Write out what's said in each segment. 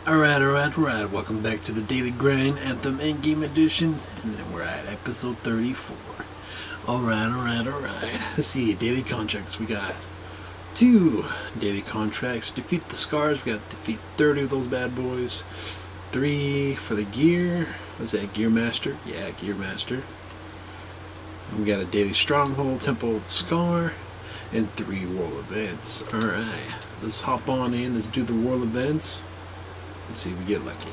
Alright. Welcome back to the Daily Grind Anthem Endgame Edition, and then we're at episode 34. Alright. Let's see, daily contracts. We got 2 daily contracts. Defeat the Scars. We got to defeat 30 of those bad boys. 3 for the gear. What's that, Gear Master? Yeah, Gear Master. And we got a daily Stronghold, Temple of the Scar, and 3 world events. Alright, let's hop on in. Let's do the world events. Let's see if we get lucky.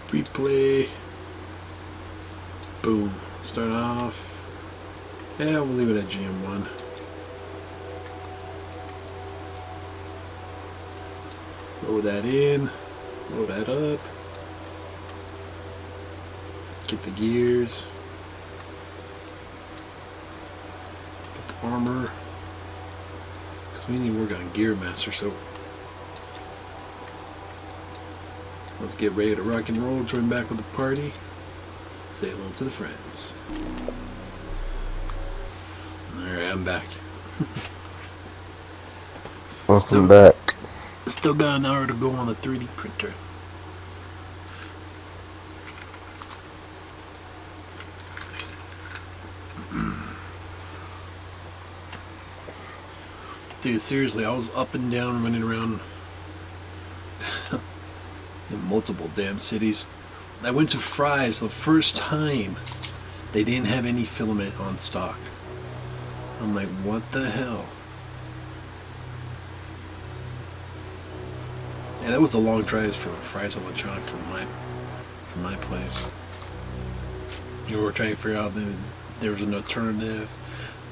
Free play. Boom. Start off. Yeah, we'll leave it at GM1. Load that in. Load that up. Get the gears. Armor, because we need to work on Gear Master, so let's get ready to rock and roll. Join back with the party. Say hello to the friends. Alright, I'm back. Welcome back. Still got an hour to go on the 3D printer. Dude, seriously, I was up and down running around in multiple damn cities. I went to Fry's the first time. They didn't have any filament on stock. I'm like, what the hell? Yeah, that was a long drive for Fry's Electronic from my place. You were trying to figure out that there was an alternative.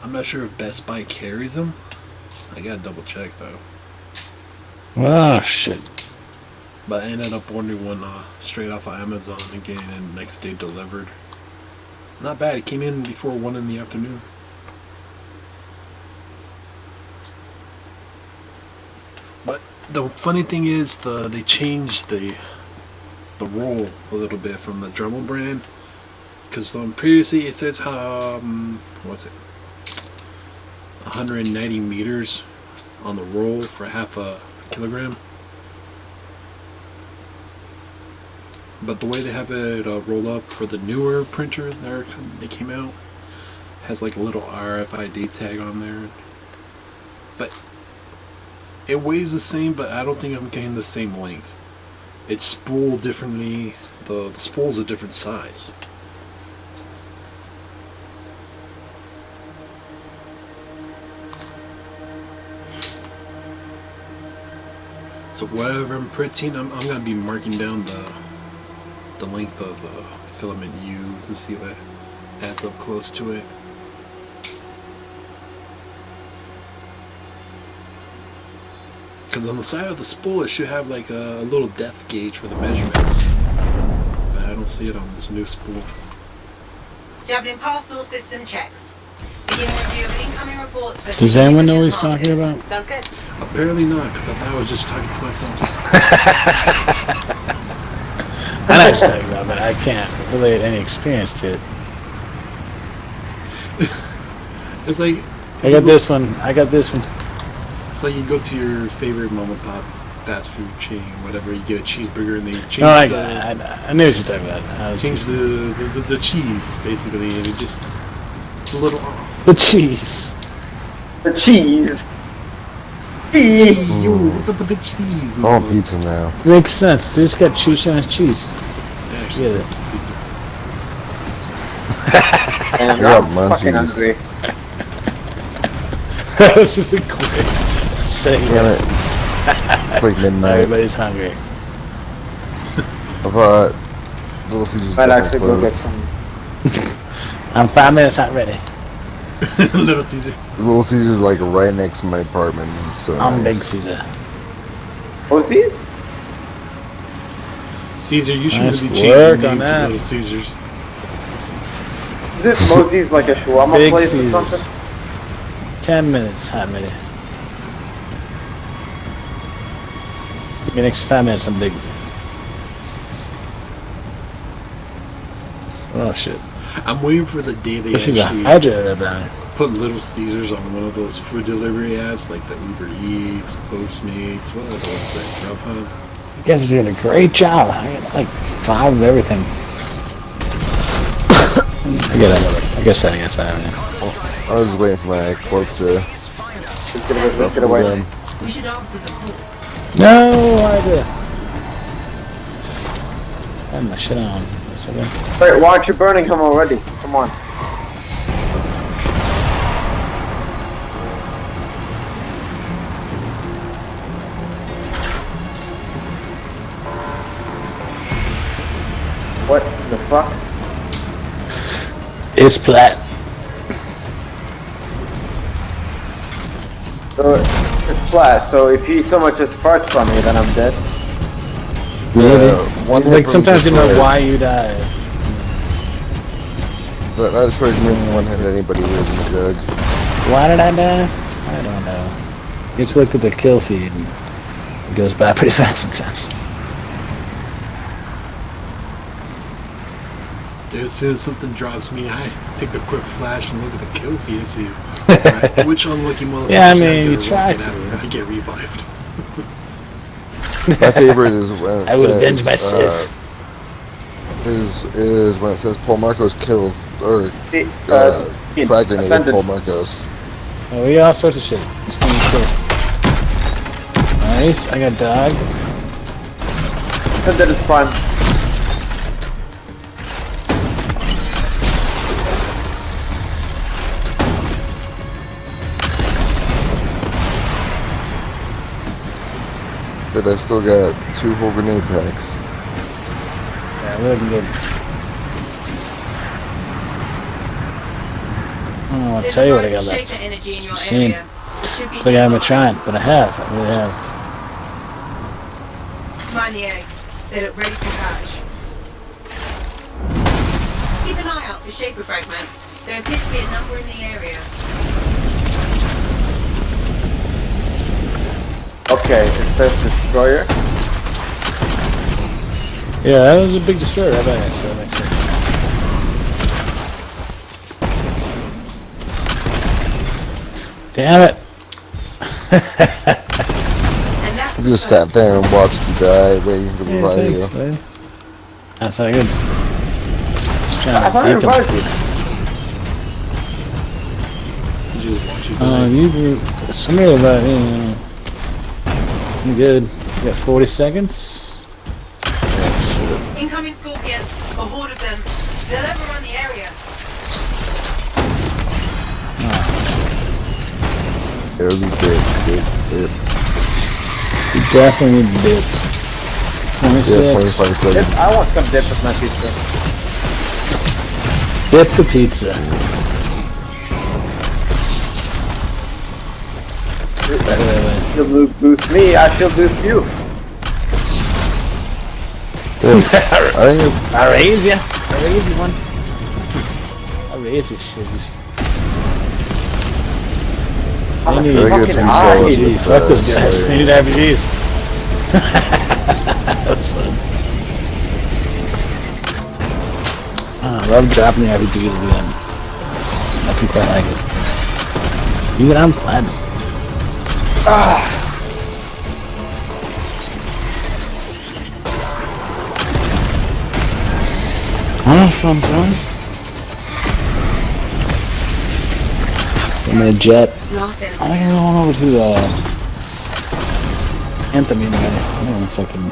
I'm not sure if Best Buy carries them. I gotta double check though. Oh shit. But I ended up ordering one straight off of Amazon and getting it next day delivered. Not bad, it came in before 1 in the afternoon. But the funny thing is they changed the roll a little bit from the Dremel brand. Because previously it says what's it? 190 meters on the roll for half a kilogram. But the way they have it rolled up for the newer printer they came out has like a little RFID tag on there. But it weighs the same, but I don't think I'm getting the same length. It's spooled differently. The spool's a different size. So whatever I'm printing, I'm going to be marking down the length of filament used to see if it adds up close to it. Because on the side of the spool it should have like a little depth gauge for the measurements. But I don't see it on this new spool. Javelin passed all system checks. Begin review of incoming reports for... Does anyone know what he's talking about? Sounds good. Apparently not, because I thought I was just talking to myself. I know what you're talking about, but I can't relate any experience to it. It's like... I got this one. It's like you go to your favorite mom and pop fast food chain, whatever, you get a cheeseburger and they change I knew what you're talking about. Change the cheese, basically, and it's a little off. The cheese. Hey, yo, what's up with the cheese, I want pizza now. Makes sense. They just got cheese on cheese. Yeah, actually, Get it. pizza. I got fucking munchies. hungry. That was just a quick saying. Damn it. It's like midnight. Everybody's hungry. I thought Little Caesars Might definitely actually go get closed. some. I'm 5 minutes not ready. Little Caesar. Little Caesars like right next to my apartment. It's so I'm Big nice. Caesar. OC's? Caesar, you should Nice really change your work name on to that. Little Caesars. Is it Mosey's like a shawarma Big place Caesars. or something? 10 minutes hot ready. Give me next 5 minutes, I'm big. Oh shit. I'm waiting for the day they This is a actually Hydra about it. put Little Caesars on one of those food delivery apps like the Uber Eats, Postmates, what are those like Grubhub? You guys are doing a great job. I got like 5 of everything. I guess I got 5 now. I was waiting for my quote to. Just get away. We should answer the call. No, I did. I have my shit on. Yes, I did. Wait, why aren't you burning him already? Come on. What the fuck? It's plat. So it's flat, so if he so much as farts on me, then I'm dead. Yeah, one hit Like from sometimes you know destroyer. why you die. That destroys me when one hit anybody who is in the jug. Why did I die? I don't know. You just look at the kill feed and it goes by pretty fast sometimes. Dude, as soon as something drops me, I take a quick flash and look at the kill feed and see right, which unlucky motherfucker. Yeah, I mean, you try to. I get revived. My favorite is when it I would avenge says myself. is when it says Paul Marcos kills or The, frag grenade ascendant. Paul Marcos. Oh, we got all sorts of shit. It's gonna be cool. Nice, I got dog. Ascendant is prime. But I still got 2 whole grenade packs. Yeah, we're looking good. I don't want to tell you what I got left. Energy in your Insane. area. It should be It's like I haven't tried, but I have. I really have. Mind the eggs. They look ready to hatch. Keep an eye out for shaper fragments. There appears to be a number in the area. Okay, it says destroyer. Yeah, that was a big destroyer, I bet, so that makes sense. Damn it! And that's I just sat there and watched you die, waiting to revive you. Thanks, man. That's not good. Just I trying thought to I keep revived you. You just watch you them. die. Somebody about me. I'm good. You got 40 seconds. incoming scorpions. A horde of them. They'll overrun the area. It was big. You definitely need to dip. 26. Yeah, 25 seconds. I want some dip with my pizza. Dip the pizza. You'll boost me, I shall boost you. Dude, I think I raise ya. I raise you one. I raise this shit. I'm They a need Very good fucking for eye. solid. RPG. Fuck those guys. They need RPGs. That's fun. I love dropping the RPGs at the end. Nothing quite like it. Even on platinum. Oh, that's fun, fellas. I'm in a jet. Last enemy. I think I'm going over to Anthem in a minute. I don't want to fucking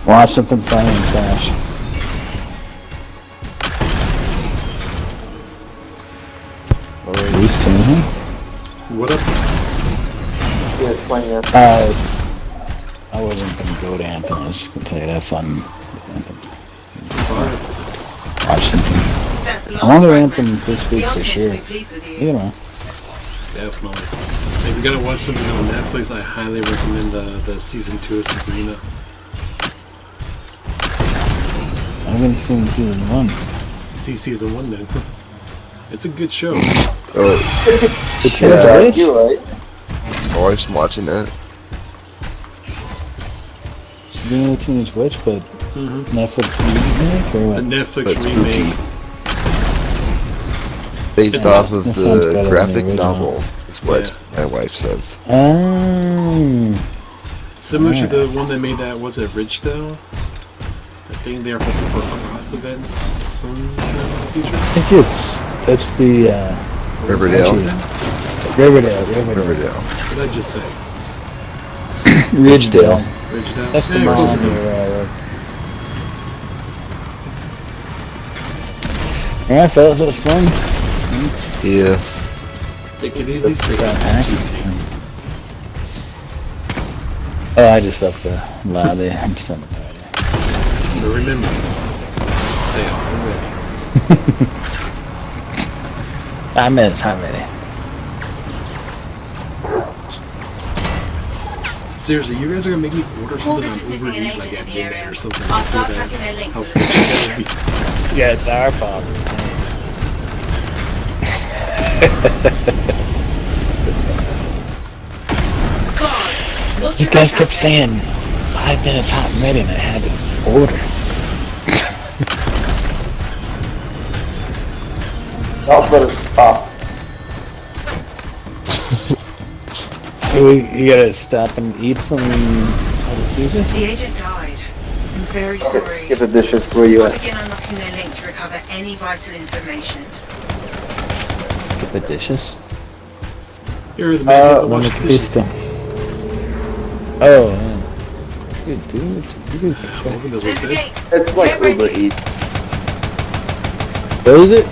watch something funny and crash. At least two. What up? Yeah, it's playing it. I wasn't going to go to Anthem. I was just going to tell you to have fun with Anthem. Watch something. That's the last I want to fragment. Anthem this week The for audience sure. will be pleased with you. You know. Definitely. If you're gonna watch something on Netflix, I highly recommend the season 2 of Sabrina. I haven't seen season 1. See season 1 then. It's a good show. It's Yeah. yeah. That's you, right? oh, I'm watching that. Sabrina the Teenage Witch, but Mm-hmm. Netflix remake or The what? Netflix That's remake. spooky. Based Yeah, off of that sounds better the than graphic the original. novel, is what Yeah. my wife says. Similar to Yeah. the one that made that, was it Ridgedale? I think they're hoping for a cross event soon in the future. I think that's the Riverdale. Riverdale. Riverdale. What did I just say? Ridgedale. Ridgedale? That's the Yeah, one close on enough. your Alright, fellas, that was fun. Thanks. Yeah. Take it easy, stay Got happy. hacked. Oh, I just left the lobby. I'm still in the party. But remember, stay on ready. 5 minutes, hot ready. Seriously, you guys are gonna make me order something Corvus on is Uber missing an Eats agent like in at the midnight area. or something. I'll So start that tracking their links. how sketchy that would be. Yeah, it's our fault. Scars. What's These your guys backup kept plan? saying 5 minutes hot and ready, and I had to order. Y'all better stop. You gotta stop and eat some Little Caesars? The agent died. I'm very Okay, sorry. skip the dishes. Where you I'll at? begin unlocking their link to recover any vital information. Skip the dishes? Here are the man who's Let wash me the please dishes. go. Oh, man. You do it. You do it. Open this There's a one, gate. It's like Get ready. Uber Eats. What is it?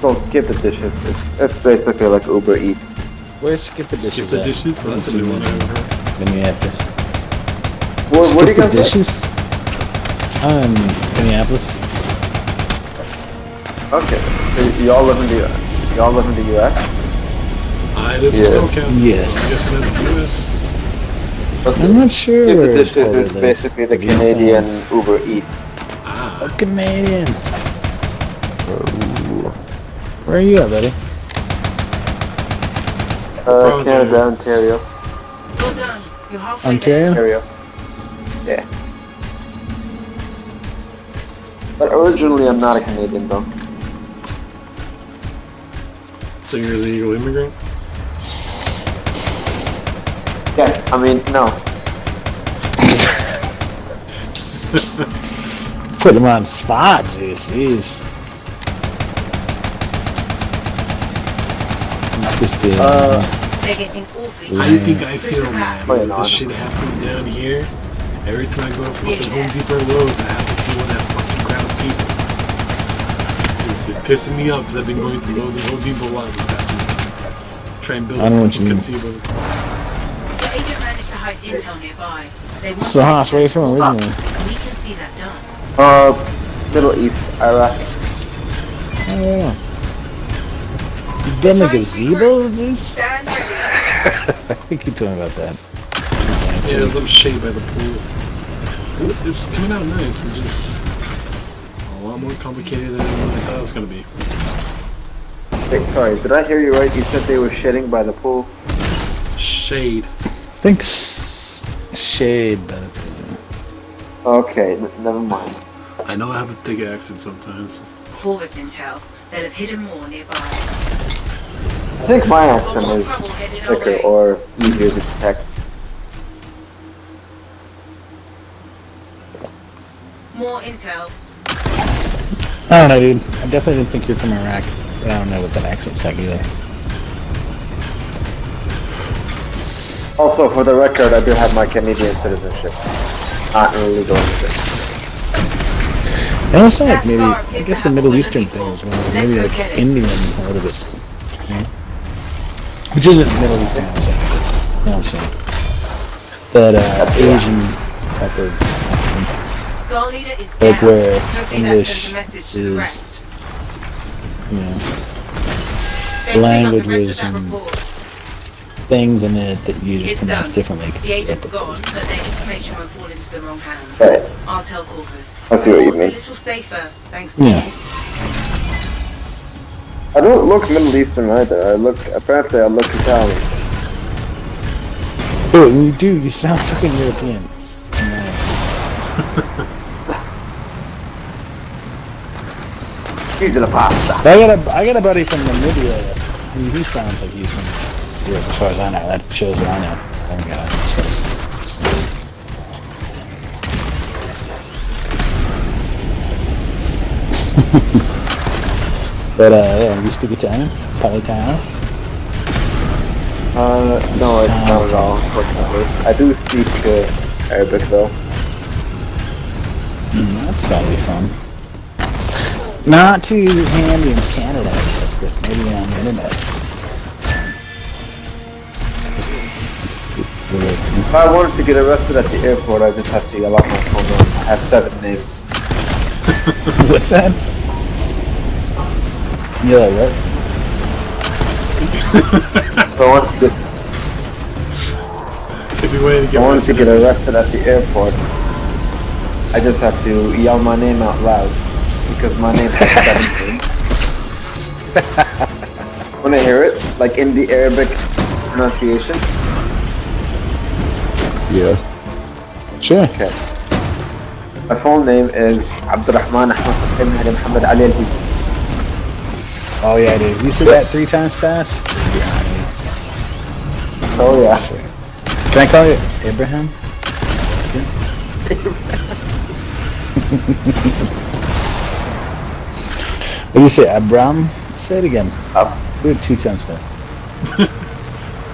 Don't skip the dishes. It's basically like Uber Eats. Where's skip the dishes? Skip the at? dishes? So that's a new one I haven't heard. Minneapolis. What do Skip you the guys dishes? Minneapolis. Okay. So y'all live in the US? I live in Yeah. SoCal. Yes. So I guess that's the US. I'm not sure. Skip the where dishes Porter is lives. basically the It Canadian sounds- Uber Eats. Ah. A Canadian. Ooh. Where are you at, buddy? Province Canada, are you? Ontario. Well done. You're halfway Ontario? Ontario. Yeah. But originally I'm not a Canadian though. So you're a legal immigrant? Yes, I mean, no. Put him on spot, jeez. He's just there. They're getting awfully How do you close. think I Push feel, them man? back. With Wait, this no. shit happening down here. Every time I go to fucking Yeah. Home Depot or Lowe's, I have to deal with that fucking crowd of people. It's been pissing me off because I've been going to Lowe's and Home Depot a lot this past week. Try and build I know a what you mean. gazebo. The agent managed to hide intel nearby. They want So, Haas, where are you from us, originally? and we can see that done. Middle East, Iraq. Oh, yeah. You built a gazebo, dude? Stand ready. I think you told me about that. Yeah, a little shade by the pool. It's coming out nice. It's just a lot more complicated than I thought it was gonna be. Wait, sorry, did I hear you right? You said they were shitting by the pool? Shade. I think shade by the pool. Okay, never mind. I know I have a thick accent sometimes. Corvus intel. They'll have hidden more nearby. I think my We've got accent more is trouble headed our thicker way. or easier to detect. More intel. I don't know, dude. I definitely didn't think you're from Iraq, but I don't know what that accent's like either. Also, for the record, I do have my Canadian citizenship. Not an illegal immigrant. And also, like, That maybe, star I appears to guess the have Middle what we're Eastern looking thing for. as well. Let's Maybe go like get it. Indian part of it. Yeah. Which isn't Middle Eastern, I'm saying. You know what I'm saying? That Asian type of accent. Scar Leader is Like down. where Hopefully English that sends a message to the is, rest. you know, Let's language pick up the rest was of that in- report. things in it that you just It's pronounce done. differently. The agent's gone, but their information won't fall into the wrong hands. Right. I'll tell Corvus. I see what you Report's mean. a little safer, thanks to Yeah. you. I don't look Middle Eastern either. Apparently I look Italian. Oh, you do. You sound fucking European. Easy the pasta. I got a buddy from Namibia. He sounds like he's from Europe, as far as I know. That shows what I know. I haven't got it. So. But yeah, you speak Italian? Italiano? No, it's not at all, unfortunately. I do speak Arabic though. That's gotta be fun. Not too handy in Canada, I guess, but maybe on the internet. If I wanted to get arrested at the airport, I just have to yell out my phone number. I have 7 names. What's that? You like what? If I wanted to get arrested at the airport, I just have to yell my name out loud because my name has 7 names. Want to hear it, like in the Arabic pronunciation? Yeah. Sure. Okay. My full name is Abdurrahman Ahmad Sabhin Muhammad Ali Al-Hiji. Oh yeah, dude. You said that 3 times fast? Oh yeah. Sure. Can I call you Abraham? What do you say, Abram? Say it again. Do it 2 times fast.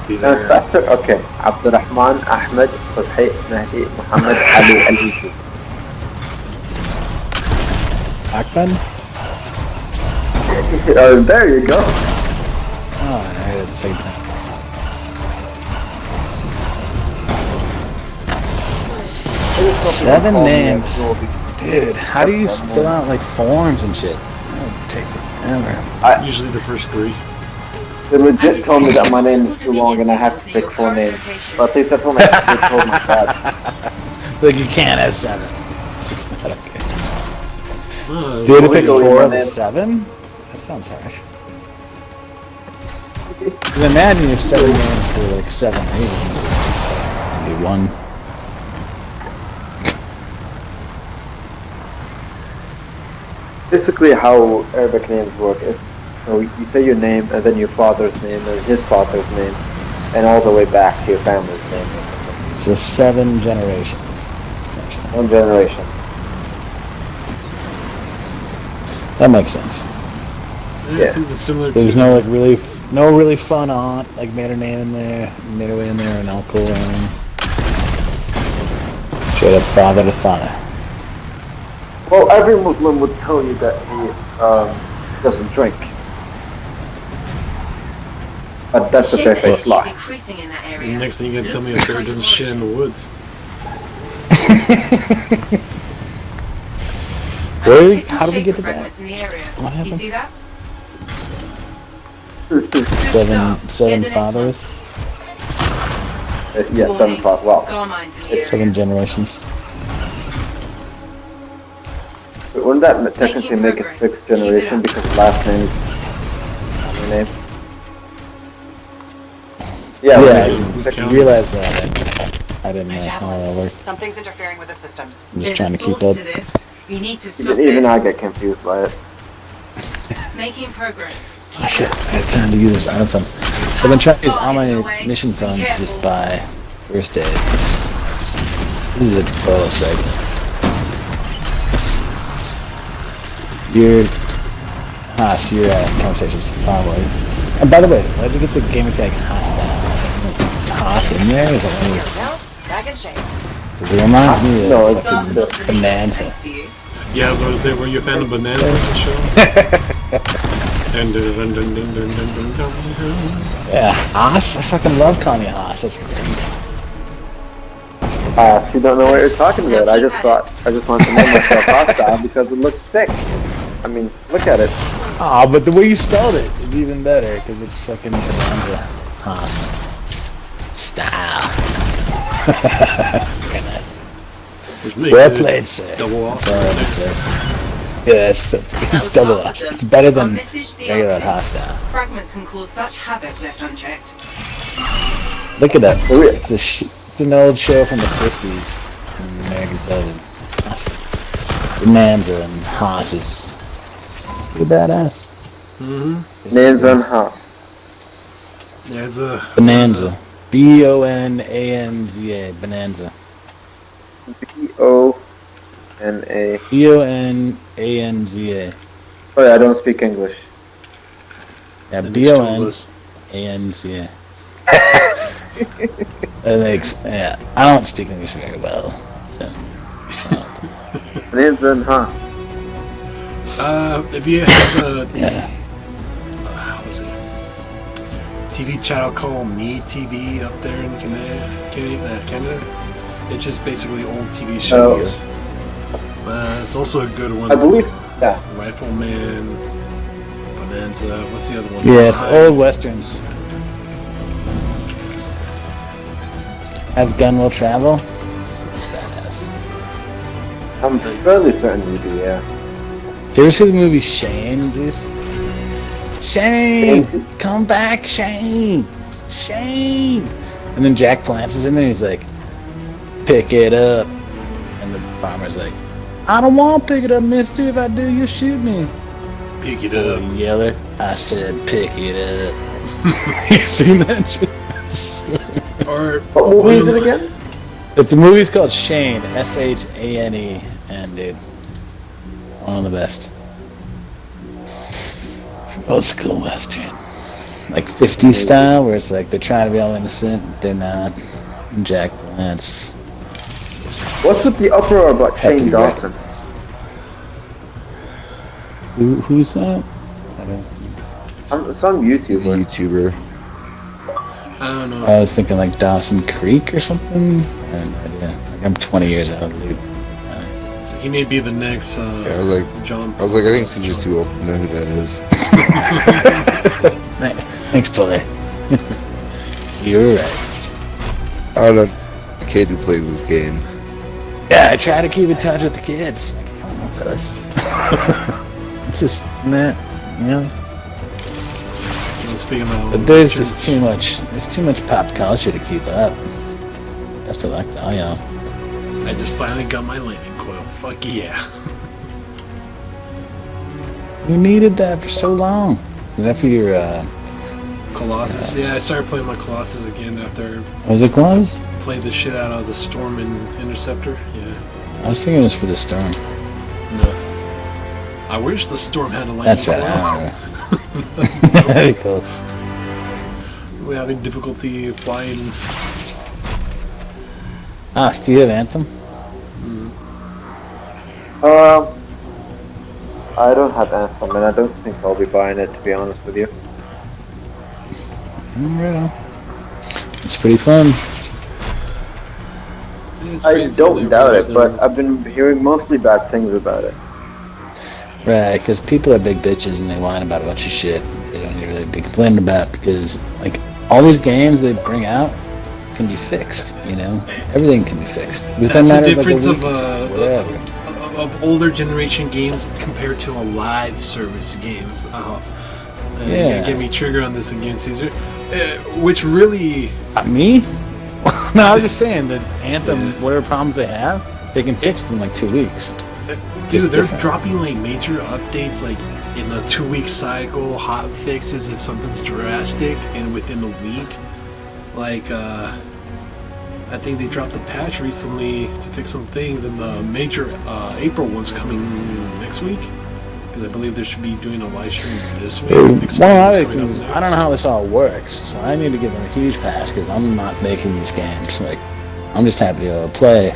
Sounds faster? Okay. Abdurrahman Ahmad Sabhi Mahdi Muhammad Ali Al-Hiji. Akban? There you go. Oh, I heard it at the same time. Seven names. Dude, how do you fill out like forms and shit? That would take forever. Usually the first 3. They legit told me that my name is too long and I have to pick 4 names. But at least that's what they told my dad. Like you can't have 7. Okay. Oh, Do you have to pick Legally, 4 my of the name- 7? That sounds harsh. Because imagine if 7 names for like 7 reasons. Maybe 1. Basically how Arabic names work is, you say your name and then your father's name and his father's name and all the way back to your family's name. So 7 generations, essentially. 1 generation. That makes sense. Yeah, something similar There's to no like really fun aunt like made her name in there, made her way in there, and uncle and straight up father to father. Well, every Muslim would tell you that he doesn't drink. But that's a Shit, bare-faced he's lie. increasing in that area. Next thing you gotta tell me a bear doesn't shit in the woods. Really? Detecting How did we get to shaker that? fragments in the area. What happened? You see that? 7 fathers, Yeah, 7 o'clock. Wow. Scar mines in the area. 7 generations. But wouldn't that technically make it progress. 6th Keep it generation up. because the last name is family name? Yeah, Yeah, who's I counting? realized that. I didn't know how that worked. Something's interfering with the systems. I'm just There's trying a to keep source up. to this. You need to stop even it. I get confused by it. Making progress. Oh shit, I had time to use auto funds. So I've been trying to use all my mission funds to just buy first aid. This is a photo site. Your Haas, your conversation's far away. And by the way, why did you get the gamer tag Haas down? Is Haas in there? Is it only... No, back in shape. Because it reminds me of No, it's fucking Scars across the knee, Bonanza. thanks to you. Yeah, I was going to say, were you a fan of Bonanza on the show? Dun, dun, dun, dun, dun, dun, dun, dun, dun. Yeah, Haas? I fucking love calling you Haas. That's great. I actually don't know what you're talking about. I just wanted to name myself hostile because it looks sick. I mean, look at it. Aw, but the way you spelled it is even better, because it's fucking Bonanza. Haas. Style. Very nice. Which makes Well it played, sir. Double That's awesome. all I have to say. Yeah, it's double awesome. It's better I'll than message the regular archivist. Haas style. Fragments can cause such havoc left unchecked. Look at that. It's an old show from the 50s on American television. Bonanza and Haas is Pretty badass. Nanza and Haas. There's a Bonanza. Bonanza. Bonanza. B-O-N-A. Bonanza. Oh yeah, I don't speak English. Yeah, the next two of us. Bonanza. That makes, yeah. I don't speak English very well, so. Nanza and Haas. If you have a Yeah. how was it? TV channel called Me TV up there in Canada. It's just basically old TV shows. It's also a good one. I believe, yeah. Rifleman, Bonanza. What's the other one? Yeah, it's old westerns. Have Gun Will Travel? It's badass. I'm fairly certain you do, yeah. Did you ever see the movie Shane, Zeus? Shane! Shane. Come back, Shane! Shane! And then Jack Palance is in there and he's like, pick it up. And the farmer's like, I don't want to pick it up, mister. If I do, you'll shoot me. Pick it up. Yeller, I said pick it up. You seen that shit? Or What movie is it again? The movie's called Shane, S-H-A-N-E, and dude, one of the best. Old school western, like 50s style, where it's like they're trying to be all innocent, but they're not. Jack Palance. What's with the uproar about Shane Dawson? Who's that? I don't. Some He's a YouTuber. YouTuber. I don't know. I was thinking like Dawson Creek or something. I have no idea. Like I'm 20 years out of the loop. So he may be the next Yeah, I was like, John. I think Caesar's too old to know who that is. Thanks, Bully. You're right. I don't know. A kid who plays this game. Yeah, I try to keep in touch with the kids. Like, come on, fellas. It's just, nah, you know. Speaking of, But there's just too much. There's too much pop culture to keep up. Best of luck to all y'all. I just finally got my landing coil. Fuck yeah. You needed that for so long. Was that for your? Colossus. Yeah, I started playing my Colossus again after Was it close? played the shit out of the Storm and Interceptor. Yeah. I was thinking it was for the storm. No. I wish the Storm had a landing That's right. coil. I don't know. Very cool. We're having difficulty flying. Do you have Anthem? I don't have Anthem, and I don't think I'll be buying it, to be honest with you. Right on. It's pretty fun. It's I pretty don't cool. doubt it, but I've been hearing mostly bad things about it. Right, because people are big bitches and they whine about a bunch of shit they don't really be complaining about because, like, all these games they bring out can be fixed, you know? Everything can be fixed. That's the difference of whatever. of older generation games compared to a live service games. You're Yeah. gonna get me trigger on this again, Caesar. Which really, Me? No, I was just saying that Anthem, whatever problems they have, they can fix in like 2 weeks. dude, they're different. dropping like major updates like in a 2-week cycle, hot fixes if something's drastic, and within a week. Like, I think they dropped a patch recently to fix some things, and the major April one's coming next week. Because I believe they should be doing a live stream this week. One of Next the week other is coming up things, I next. don't know how this all works, so I need to give them a huge pass because I'm not making these games. Like, I'm just happy to play.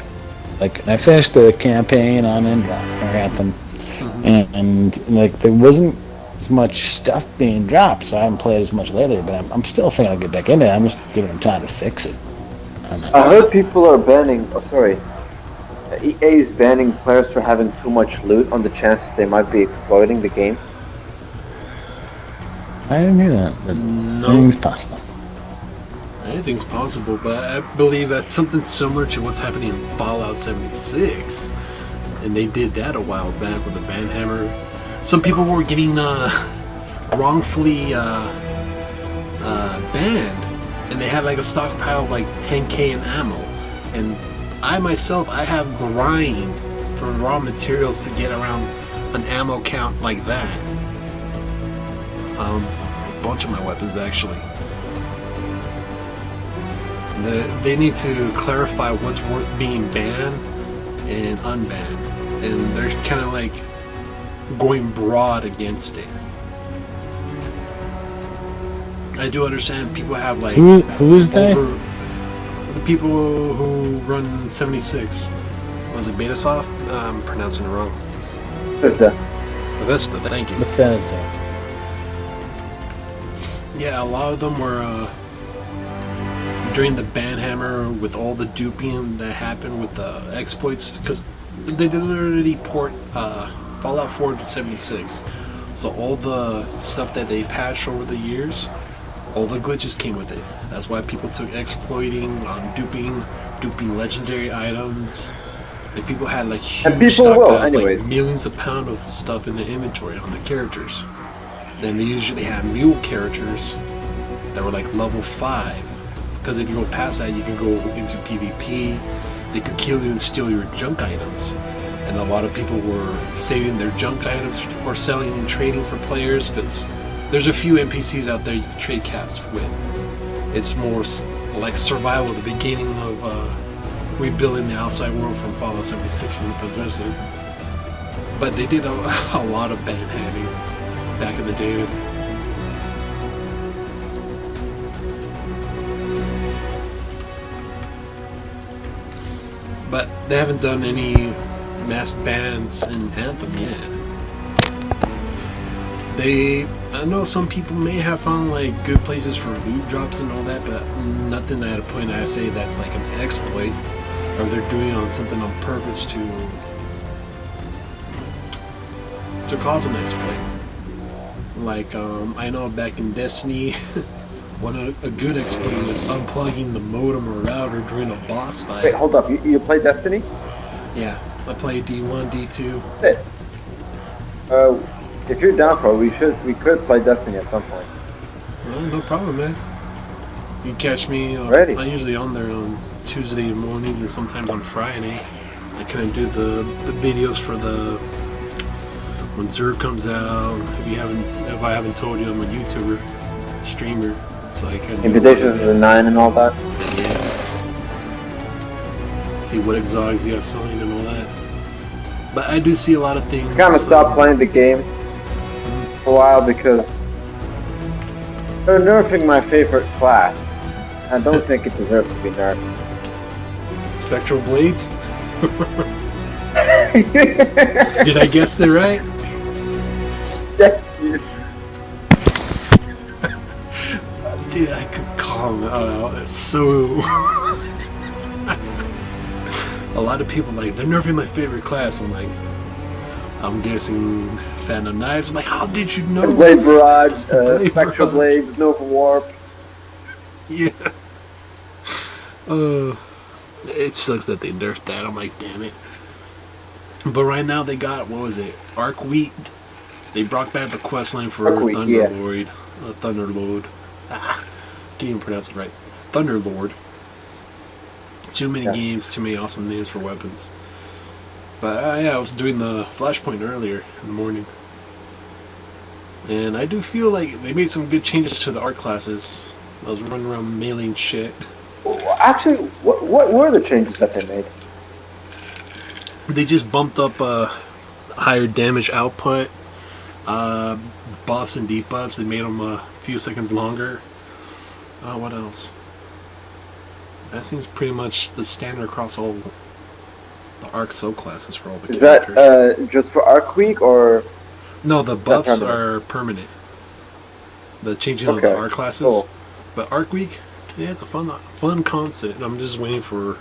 Like, I finished the campaign on Anthem, and like there wasn't as much stuff being dropped, so I haven't played as much lately. But I'm still thinking I'll get back into it. I'm just giving them time to fix it. I heard people are banning. Oh, sorry. EA is banning players for having too much loot on the chance that they might be exploiting the game. I didn't hear that, but No. anything's possible. Anything's possible, but I believe that's something similar to what's happening in Fallout 76. And they did that a while back with the banhammer. Some people were getting wrongfully banned, and they had like a stockpile of like 10k in ammo. And I myself, I have grind for raw materials to get around an ammo count like that. A bunch of my weapons actually. They need to clarify what's worth being banned and unbanned, and they're kind of like going broad against it. I do understand people have like Who's they? the people who run 76. Was it Betasoft? I'm pronouncing it wrong. Vista. Vista, thank you. Bethesda. Yeah, a lot of them were during the banhammer with all the duping that happened with the exploits, because they did literally port Fallout 4 to 76. So all the stuff that they patched over the years, all the glitches came with it. That's why people took exploiting, duping legendary items. Like people had like huge stockpiles, like millions of pounds of stuff in the inventory on the characters. Then they usually have mule characters that were like level 5. Because if you go past that, you can go into PvP. They could kill you and steal your junk items. And a lot of people were saving their junk items for selling and trading for players, because there's a few NPCs out there you can trade caps with. It's more like survival at the beginning of rebuilding the outside world from Fallout 76 from the Bethesda. But they did a lot of banhamming back in the day. But they haven't done any mass bans in Anthem yet. I know some people may have found like good places for loot drops and all that, but nothing at a point I say that's like an exploit, or they're doing on something on purpose to cause an exploit. Like I know back in Destiny, a good exploit was unplugging the modem or router during a boss fight. Wait, hold up. You play Destiny? Yeah, I play D1, D2. Hey. If you're down for it, we could play Destiny at some point. Well, no problem, man. You can catch me. Ready. I'm usually on there on Tuesday mornings and sometimes on Friday. I kind of do the videos for the when Zerg comes out. If I haven't told you, I'm a YouTuber, streamer, so I can. Invitations to the 9 and all that. Yeah. See what exotics you got selling and all that. But I do see a lot of things. I kind of stopped playing the game for a while because they're nerfing my favorite class. I don't think it deserves to be nerfed. Spectral Blades? Did I guess that right? Yes, you just... Dude, I could call him out. It's so... A lot of people like, they're nerfing my favorite class. I'm like, I'm guessing Phantom Knives. I'm like, how did you know? Blade Barrage, Spectral Blades, Nova Warp. Yeah. It sucks that they nerfed that. I'm like, damn it. But right now they got, what was it? Arc Week. They brought back the quest line for Thunderlord. Thunderlord. Can't even pronounce it right. Thunderlord. Too many games, too many awesome names for weapons. But yeah, I was doing the Flashpoint earlier in the morning. And I do feel like they made some good changes to the art classes. I was running around mailing shit. Actually, what were the changes that they made? They just bumped up higher damage output, buffs and debuffs. They made them a few seconds longer. What else? That seems pretty much the standard across all the Arc subclasses for all the characters. Is that just for Arc Week, or...? No, the buffs are permanent. The changing of the Arc classes. Cool. But Arc Week, yeah, it's a fun concept. I'm just waiting for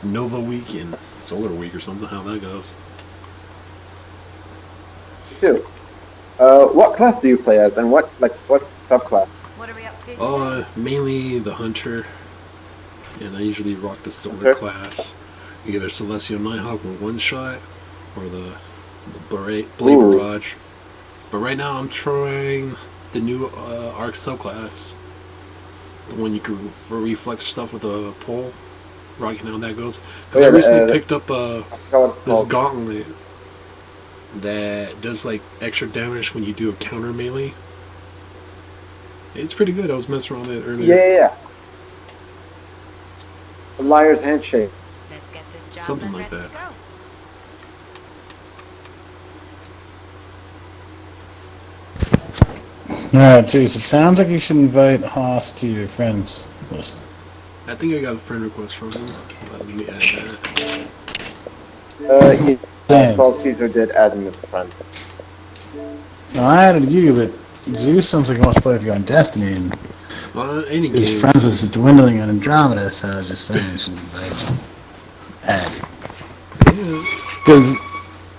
Nova Week and Solar Week or something, how that goes. Too. What class do you play as, and what's subclass? What are we up to? Mainly the Hunter. And I usually rock the Silver class. Either Celestial Nighthawk with one shot, or the Blade Barrage. But right now I'm trying the new Arc subclass. The one you can reflex stuff with a pole. Rocking how that goes. Because I recently picked up this gauntlet that does like extra damage when you do a counter melee. It's pretty good. I was messing around with it earlier. Yeah. The Liar's Handshake. Let's get this job Something done, like ready that. to go. Alright, too. So it sounds like you should invite Haas to your friends list. I think I got a friend request from him. Let me add that. Yeah. Same. Saul Caesar did add him as a friend. No, I added you, but Zeus sounds like he wants to play with you on Destiny, and Well, any his games. friends list is dwindling on Andromeda, so I was just saying you should invite you. Add you. Yeah. Because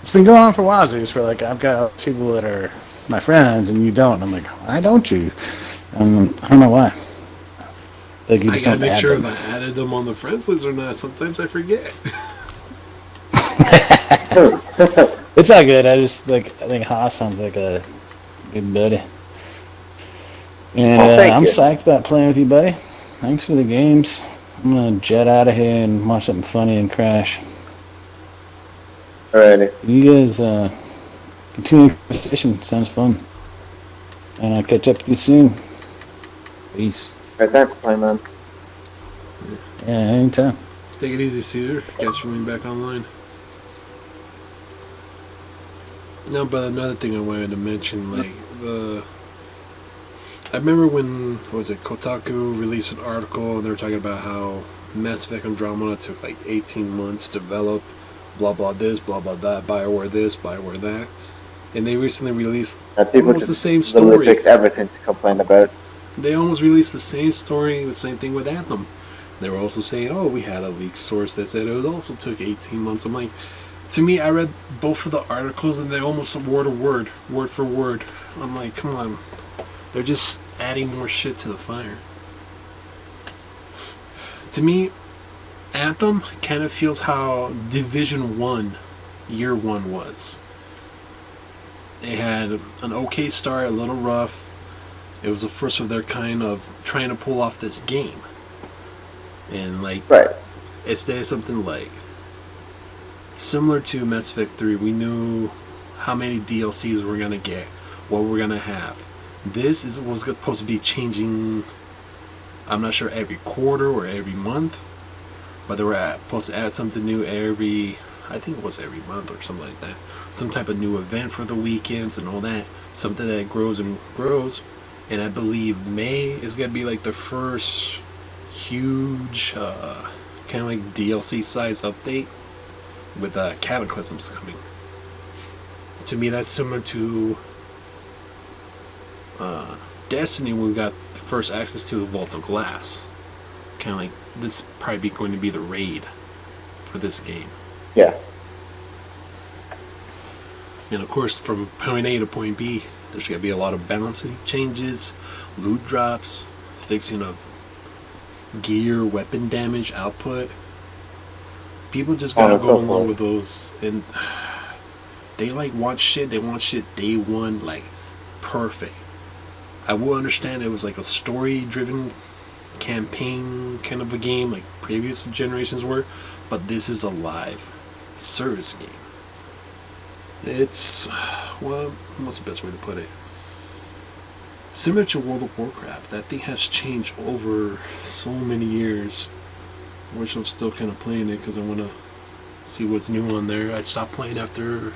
it's been going on for a while, Zeus, where like I've got people that are my friends and you don't. And I'm like, why don't you? I don't know why. Like you I just gotta don't make add sure them. if I added them on the friends list or not. Sometimes I forget. It's not good. I think Haas sounds like a good buddy. And Well, thank I'm you. psyched about playing with you, buddy. Thanks for the games. I'm gonna jet out of here and watch something funny and crash. Alrighty. You guys continue the conversation. Sounds fun. And I'll catch up with you soon. Peace. Alright, thanks for playing, man. Yeah, anytime. Take it easy, Caesar. Guess you're back online. No, but another thing I wanted to mention, like I remember when Kotaku released an article and they were talking about how Mass Effect Andromeda took like 18 months to develop, blah blah this, blah blah that, Bioware this, Bioware that, and they recently released People almost just the same literally story. picked everything to complain about. They almost released the same story, the same thing with Anthem. They were also saying, oh, we had a leaked source that said it also took 18 months. I'm like, to me, I read both of the articles and they're almost word for word. I'm like, come on. They're just adding more shit to the fire. To me, Anthem kind of feels how Division 1, Year 1 was. They had an okay start, a little rough. It was the first of their kind of trying to pull off this game. And like, Right. it's something like similar to Mass Effect 3. We knew how many DLCs we're gonna get, what we're gonna have. This was supposed to be changing. I'm not sure every quarter or every month, but they were supposed to add something new I think it was every month or something like that. Some type of new event for the weekends and all that. Something that grows and grows. And I believe May is gonna be like the first huge kind of like DLC size update with Cataclysms coming. To me, that's similar to Destiny when we got first access to the Vault of Glass. Kind of like this probably going to be the raid for this game. Yeah. And of course, from point A to point B, there's going to be a lot of balancing changes, loot drops, fixing of gear, weapon damage, output. People just gotta and go so along forth. with those, and they like want shit. They want shit day one, like perfect. I will understand it was like a story-driven campaign kind of a game, like previous generations were, but this is a live service game. It's, well, what's the best way to put it? Similar to World of Warcraft, that thing has changed over so many years. I wish I'm still kind of playing it because I want to see what's new on there. I stopped playing after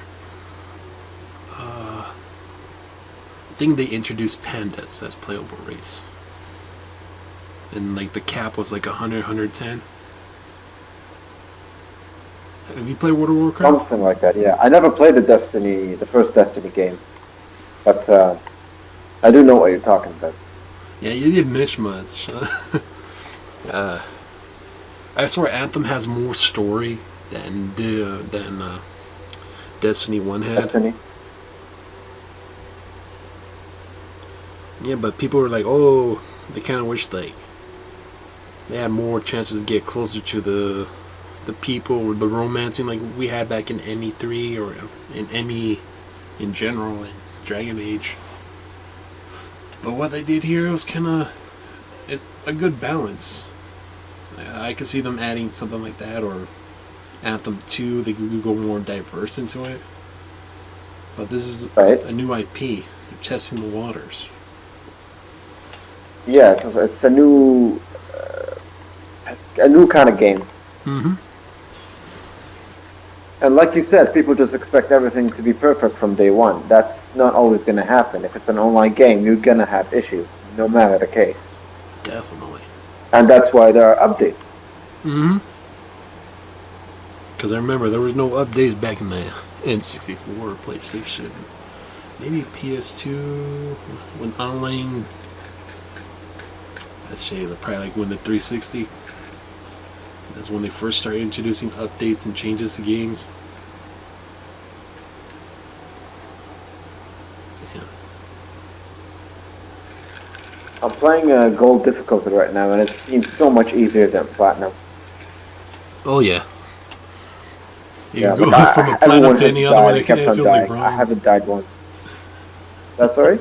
I think they introduced pandas as playable race, and like the cap was like 100, 110. Have you played World of Warcraft? Something like that, yeah. I never played the first Destiny game. But I do know what you're talking about. Yeah, you didn't miss much. I swear Anthem has more story than Destiny 1 had. Destiny? Yeah, but people were like, oh, they kind of wish they had more chances to get closer to the people or the romancing like we had back in ME3 or in ME in general and Dragon Age. But what they did here was kind of a good balance. I could see them adding something like that, or Anthem 2, they could go more diverse into it. But this is Right. a new IP. They're testing the waters. Yeah, it's a new kind of game. Mm-hmm. And like you said, people just expect everything to be perfect from day one. That's not always going to happen. If it's an online game, you're going to have issues, no matter the case. Definitely. And that's why there are updates. Mm-hmm. Because I remember there was no updates back in the N64 or PlayStation. Maybe PS2 when online. Let's say probably like when the 360. That's when they first started introducing updates and changes to games. Yeah. I'm playing gold difficulty right now, and it seems so much easier than platinum. Oh yeah. You Yeah, go but from a everyone platinum to has any other one, died, it kept on feels like dying. I bronze. haven't died once. That's right?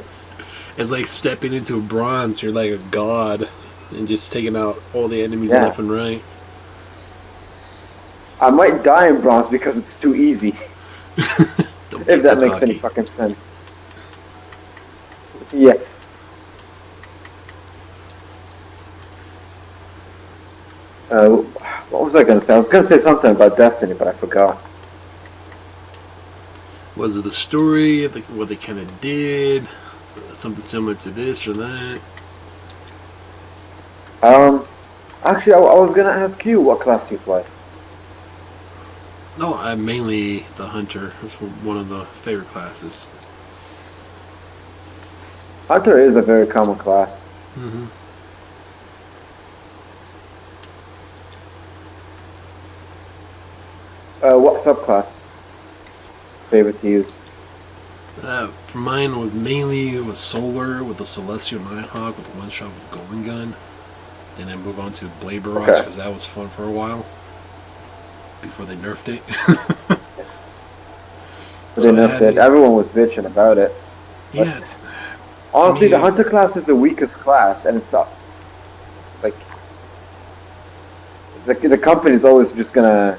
It's like stepping into a bronze. You're like a god, and just taking out all the enemies Yeah. left and right. I might die in bronze because it's too easy. Don't If get that too makes any cocky. fucking sense. Yes. What was I going to say? I was going to say something about Destiny, but I forgot. Was it the story? What they kind of did? Something similar to this or that? Actually, I was going to ask you what class you play. No, I'm mainly the hunter. That's one of the favorite classes. Hunter is a very common class. Mm-hmm. What subclass favorite to use? For mine was mainly with solar with the Celestial Nighthawk with one shot with Golden Gun. Then I moved on to Blade Barrage Okay. because that was fun for a while before they nerfed it. They So I nerfed had it. it. Everyone was bitching about it. Yeah, Honestly, me- the Hunter class is the weakest class, and it's like the company's always just gonna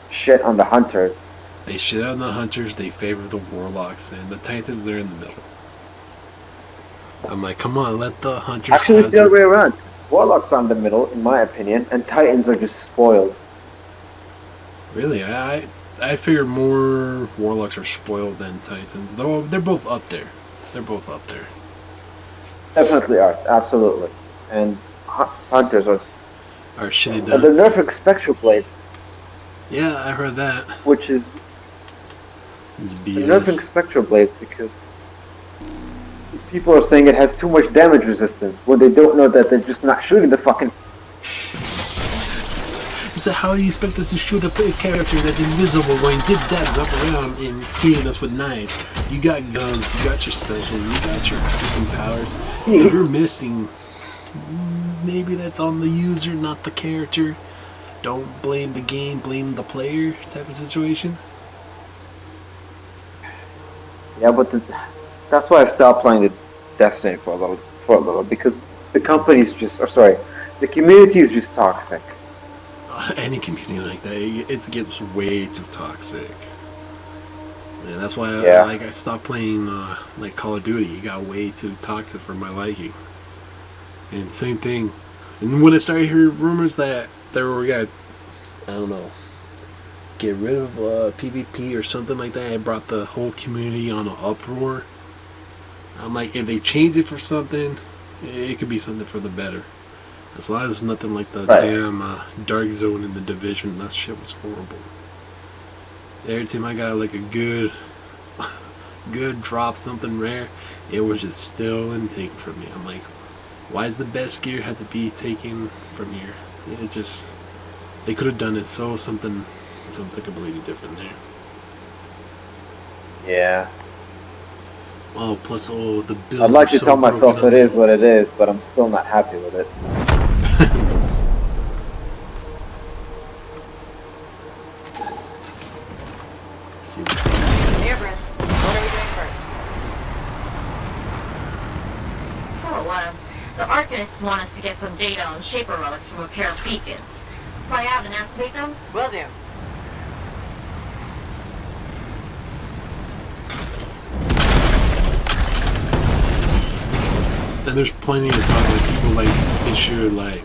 shit on the Hunters. they shit out on the hunters. They favor the warlocks, and the titans. They're in the middle. I'm like, come on, let the hunters. Actually, it's have the other their- way around. Warlocks are in the middle, in my opinion, and Titans are just spoiled. Really, I figure more warlocks are spoiled than titans. Though they're both up there. They're both up there. Definitely are, absolutely. And Hunters are. Are shitty And done. they're nerfing Spectral Blades, Yeah, I heard that. which is It's they're nerfing BS. Spectral Blades because people are saying it has too much damage resistance when they don't know that they're just not shooting the fucking. So how do you expect us to shoot a character that's invisible, going zip zaps up around and hitting us with knives? You got guns, you got your specials, you got your freaking powers. If you're missing, maybe that's on the user, not the character. Don't blame the game, blame the player type of situation. Yeah, but that's why I stopped playing the Destiny for a little because the company's just, or sorry, the community is just toxic. Any community like that, it gets way too toxic. Yeah, that's why I stopped playing like Call of Duty. It got way too toxic for my liking. And same thing. And when I started hearing rumors that they were gonna, I don't know, get rid of PvP or something like that, it brought the whole community on an uproar. I'm like, if they change it for something, it could be something for the better. As long as it's nothing like the Right. damn Dark Zone in the Division, that shit was horrible. Every time I got like a good drop, something rare, it was just still and taken from me. I'm like, why does the best gear have to be taken from here? It just, they could have done it something completely different there. Yeah. Oh, plus the bills. I'd like are to so tell myself broken it up. is what it is, but I'm still not happy with it. See, Here, Bryn. What are we doing first? So, the Arcanists want us to get some data on Shaper relics from a pair of beacons. Fly out and activate them? Will do. then there's plenty of talk like people like they should like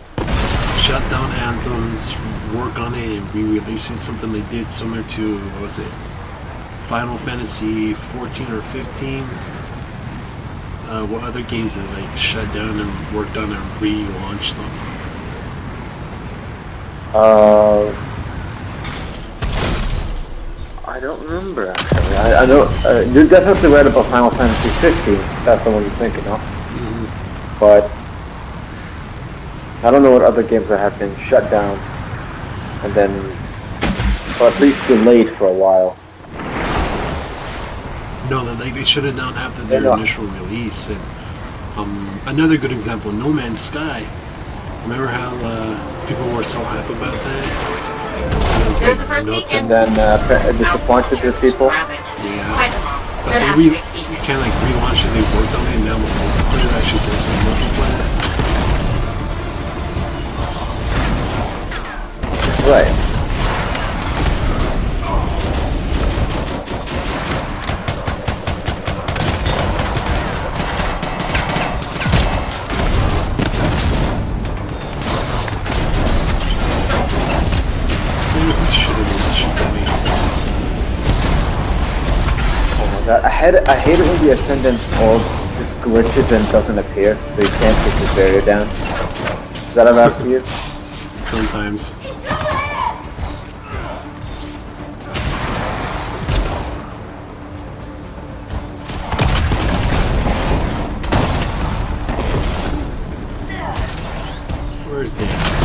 shut down Anthems, work on it, and re-release it. Something they did similar to what was it, Final Fantasy 14 or 15. What other games did they like shut down and worked on and relaunched them? I don't remember actually. I know you're definitely right about Final Fantasy 15. That's the one you're thinking of. But I don't know what other games that have been shut down and then, or at least delayed for a while. No, they shut it down after their initial release. And another good example, No Man's Sky. Remember how people were so hype about that? There's the first weekend. And then disappointed with people. Yeah. You can't like relaunch it. They worked on it and now the multiplayer actually goes to multiplayer. Right. I hate it when the Ascendant orb just glitches and doesn't appear, so you can't take the barrier down. Does that ever happen to you? Sometimes. Where's the axe?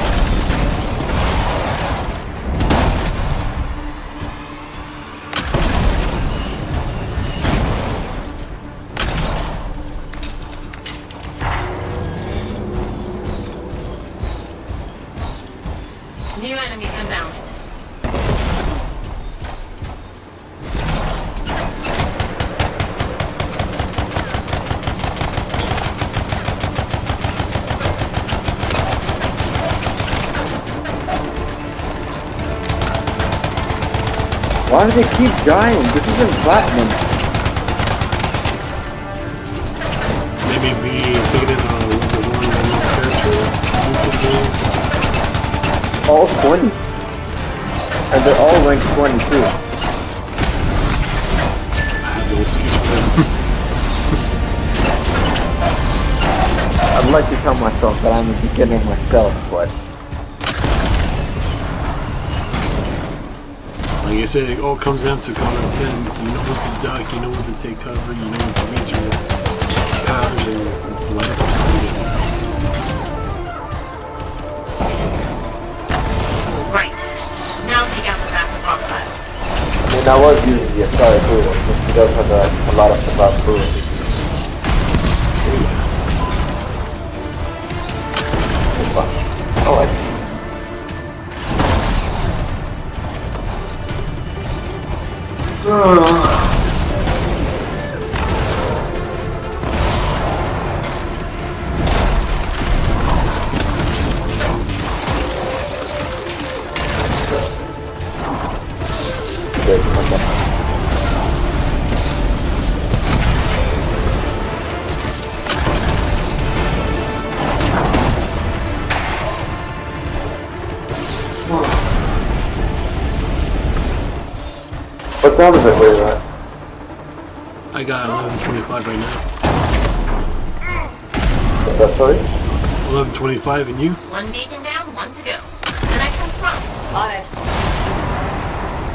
New enemies inbound. Why do they keep dying? This isn't platinum. Maybe be thinking of one character YouTube game. All 20. And they're all ranked 20 too. I have no excuse for them. I'd like to tell myself that I'm a beginner myself, but Like I said, it all comes down to common sense. You know when to duck, you know when to take cover, you know when to use your powers and light up the target. Right. Now take out this active hostiles. I mean, I was using the Asari Brutal, so he does have a lot of about Brutal. Oh, I What time is it where you're at? I got 11:25 right now. Is that sorry? 11:25 and you? One beacon down, one to go. The next one's close. On it.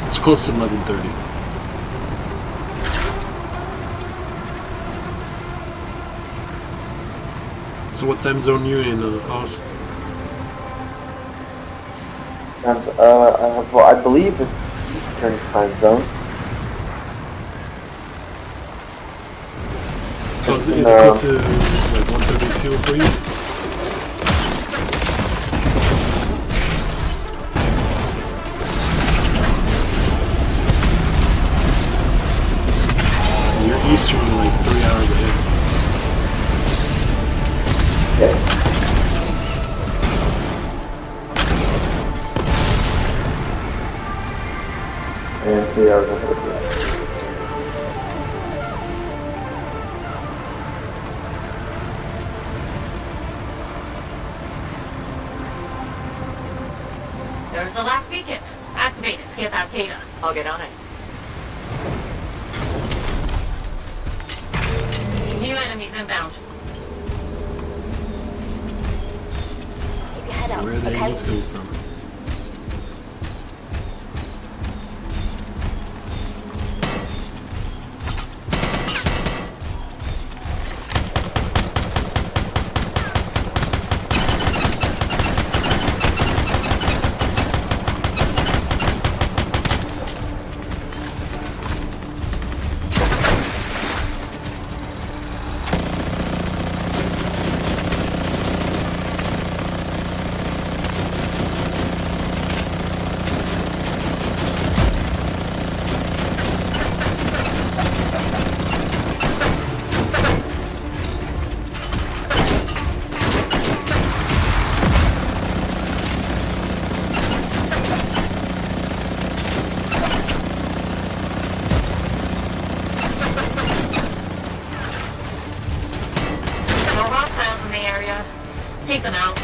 It's close to 11:30. So what time zone you in, Austin? And, well, I believe it's Eastern time zone. So is it close to like 1:32 for you? You're Eastern like 3 hours ahead. Yes. And 3 hours ahead of you. There's the last beacon. Activate it to get that data. I'll get on it. New enemies inbound. Keep your head up, Where are the okay? aliens coming from? No hostiles in the area. Take them out.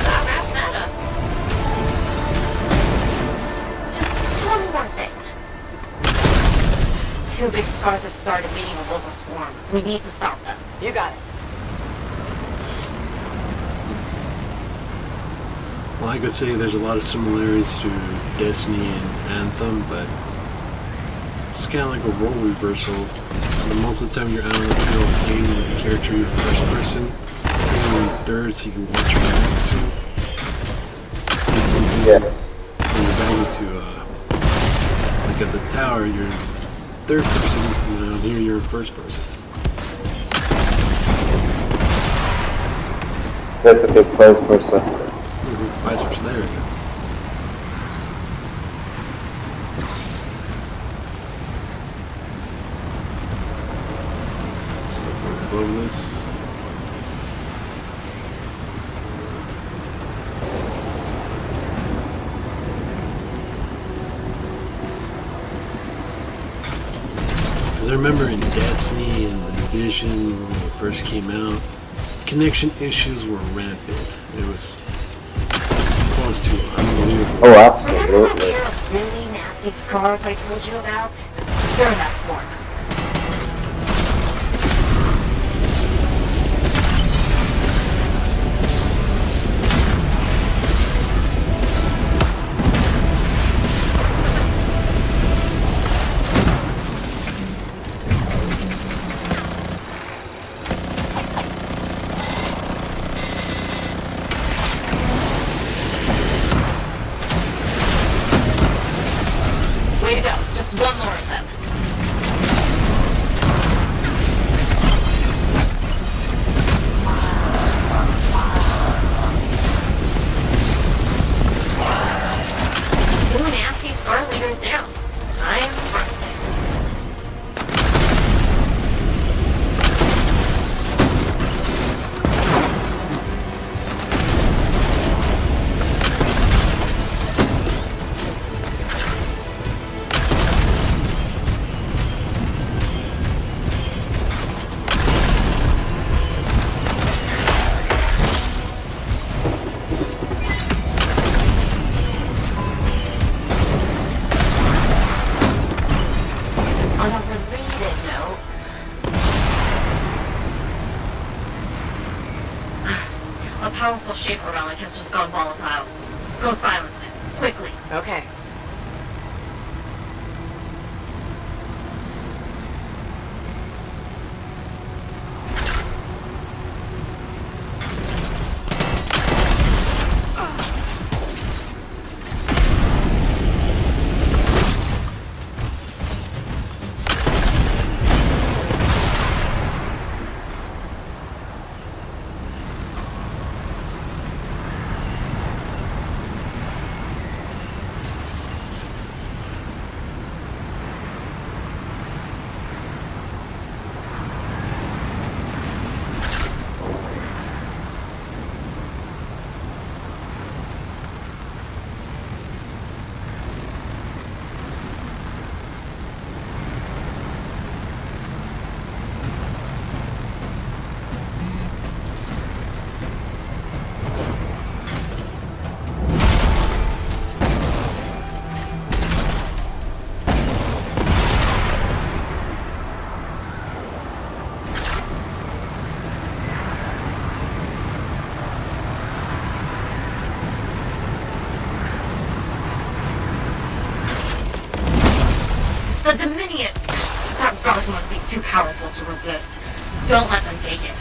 That wraps that up. Just one more thing. Two big scars have started meeting a local swarm. We need to stop them. You got it. Well, I could say there's a lot of similarities to Destiny and Anthem, but it's kind of like a role reversal. And most of the time you're out on the field playing with the character you're first person, you're in third so you can watch your back to. Yeah. When you're back into, like at the tower, you're in third person, and down here you're in first person. That's a good first person. Vice versa, there we go. So we're above this. Because I remember in Destiny and the Division when it first came out, connection issues were rampant. It was close to unbelievable. Oh, Remember that absolutely. pair of really nasty scars I told you about? They're in that swarm. Way to go. Just one more of them. Two nasty scar leaders down. I am impressed. On a related note, a powerful shaper relic has just gone volatile. Go silence it. quickly. Okay. It's the Dominion! That relic must be too powerful to resist. Don't let them take it.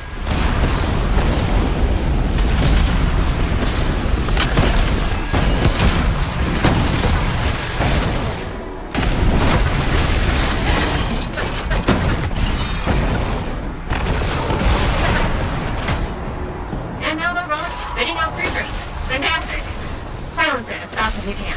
And now the relic's spitting out creepers. Fantastic. Silence it as fast as you can.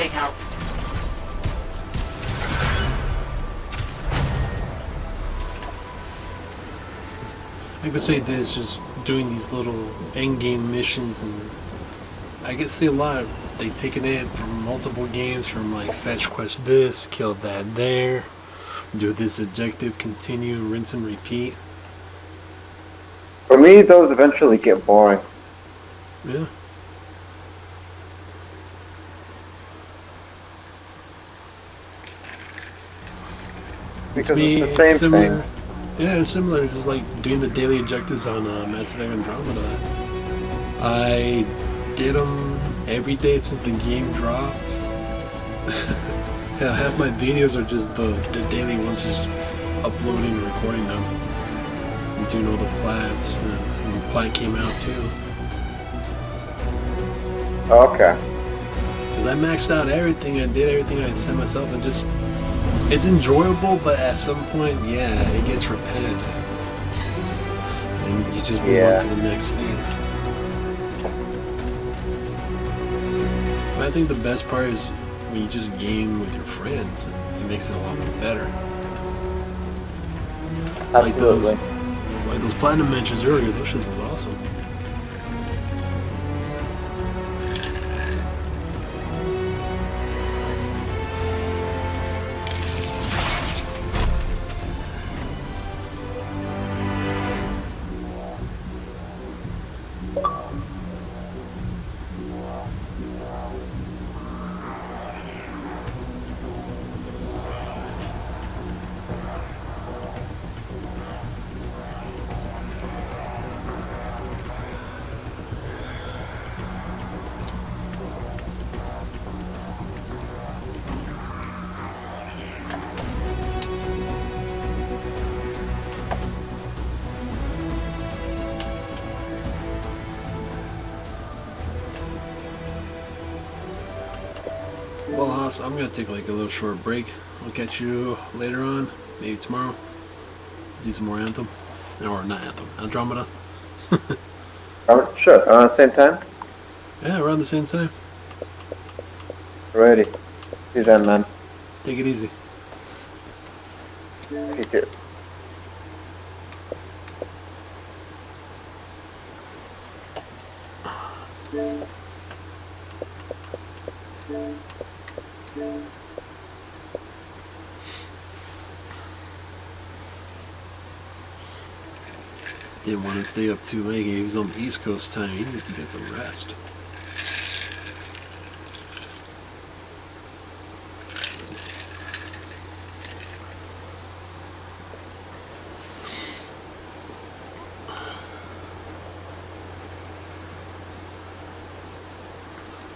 big help. I could say this, just doing these little end-game missions, and I could see a lot. They taken it from multiple games, from like fetch quest this, kill that there, do this objective, continue, rinse and repeat. For me, those eventually get boring. Yeah. Because Me, it's the same similar. thing. Yeah, it's similar. Just like doing the daily objectives on Mass Effect Andromeda. I did them every day since the game dropped. Yeah, half my videos are just the daily ones, just uploading and recording them. And doing all the plats. And the plat came out too. Okay. Because I maxed out everything. I did everything I set myself, and just... It's enjoyable, but at some point, yeah, it gets repetitive. And you just move on to the next thing. But I think the best part is when you just game with your friends, and it makes it a lot more better. Absolutely. Like those platinum matches earlier, those shits was awesome. Well, Haas, I'm gonna take like a little short break. I'll catch you later on, maybe tomorrow. Do some more Anthem. Or not Anthem, Andromeda. Sure, around the same time? Yeah, around the same time. Alrighty. See you then, man. Take it easy. See you too. Didn't want him to stay up too late. He was on the East Coast time. He needs to get some rest.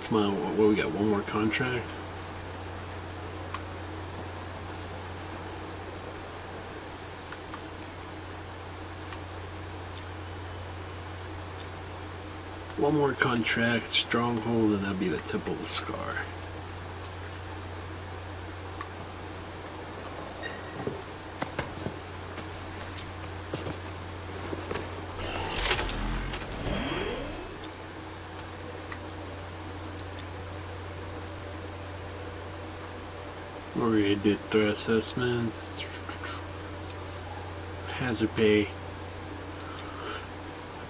Come on, what we got? One more contract? One more contract, Stronghold, and that'd be the Temple of the Scar. Already did threat assessments, hazard pay.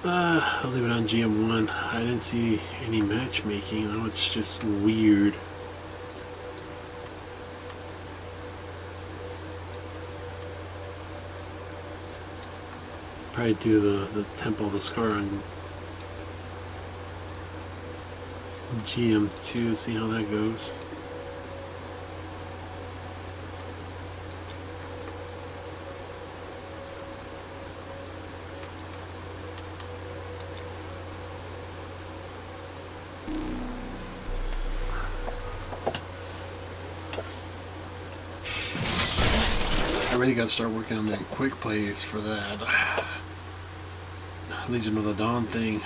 I'll leave it on GM1. I didn't see any matchmaking. I know it's just weird. Probably do the Temple of the Scar on GM2, see how that goes. I really gotta start working on them quick plays for that Legion of the Dawn thing.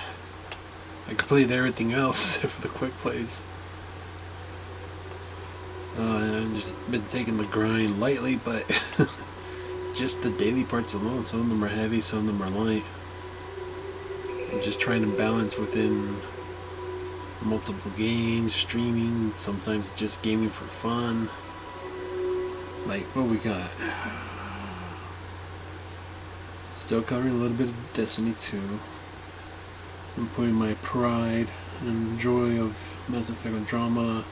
I completed everything else except for the quick plays. I've just been taking the grind lightly, but just the daily parts alone. Some of them are heavy, some of them are light. I'm just trying to balance within multiple games, streaming, sometimes just gaming for fun. Like, what we got? Still covering a little bit of Destiny 2. I'm putting my pride and joy of Mass Effect Andromeda.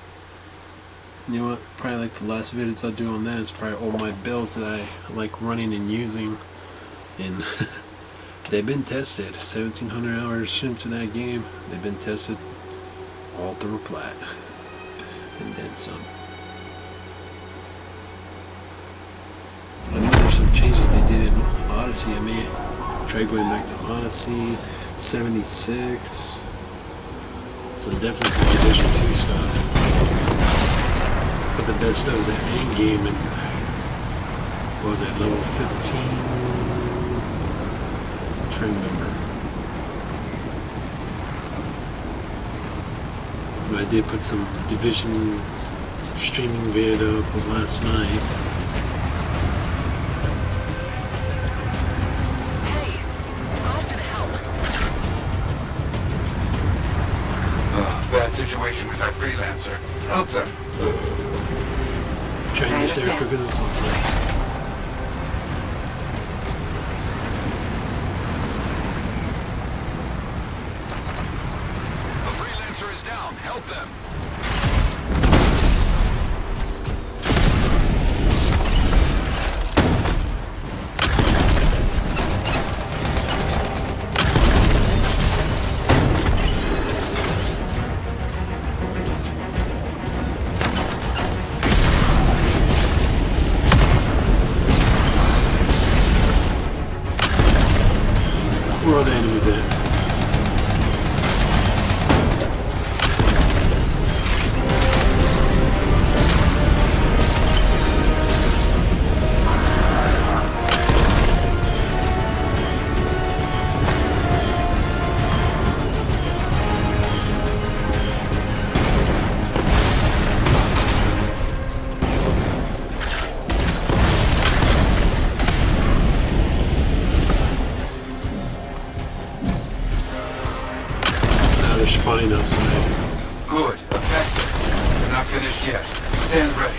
You know what? Probably like the last videos I'll do on that is probably all my builds that I like running and using. And they've been tested. 1,700 hours into that game. They've been tested all through plat. And then some. I know there's some changes they did in Odyssey. I mean, try going back to Odyssey, 76. So definitely some Division 2 stuff. But the best stuff was that end game and what was that, level 15? I'm trying to remember. But I did put some Division streaming video up last night. Bad situation with that freelancer. Help them. Try and get there as quick as possible. A freelancer is down. Help them. Where are the enemies at? They're spawning outside. Good. Effective. We're not finished yet. Stand ready.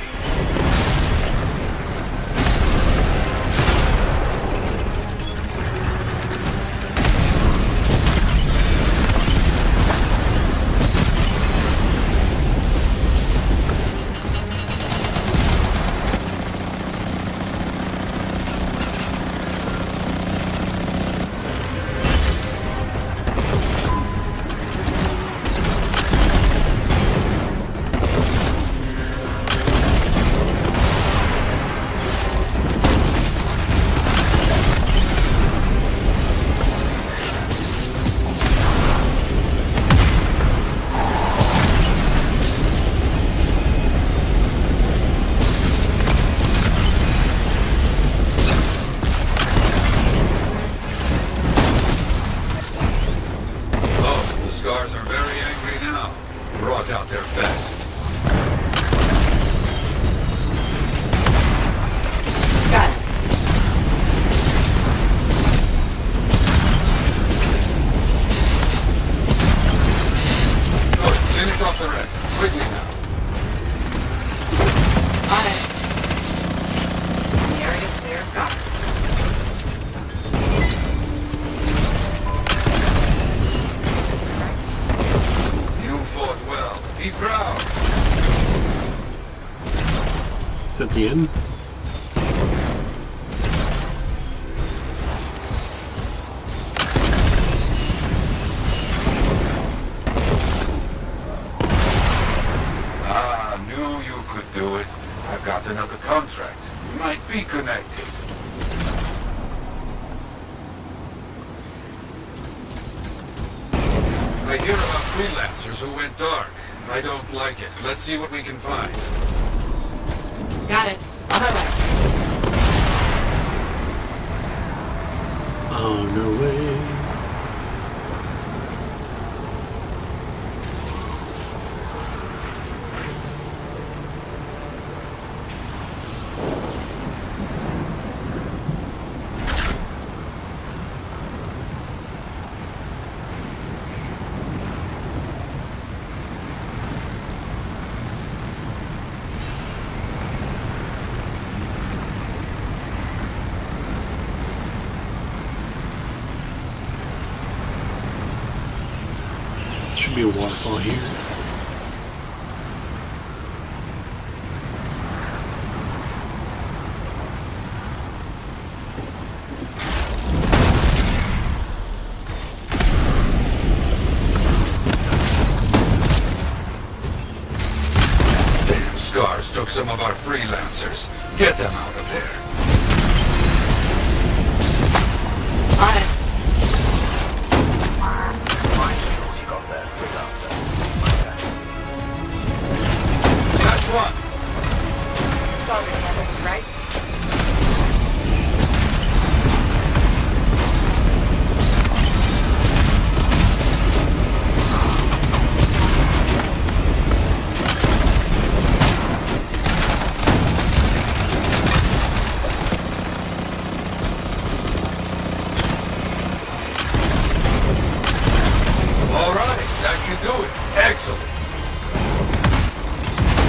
Scars are very angry now. Brought out their best. Got it. Good. Finish off the rest. Quickly now. On it. The area's clear of scars. You fought well. Be proud. Is that the end? Ah, knew you could do it. I've got another contract. Might be connected. I hear about freelancers who went dark. I don't like it. Let's see what we can find. Got it. On my way. On our way. Should be a waterfall here. Damn scars took some of our freelancers. Get them out of there. On it. That's one. It's all together, right? All right, that should do it. Excellent.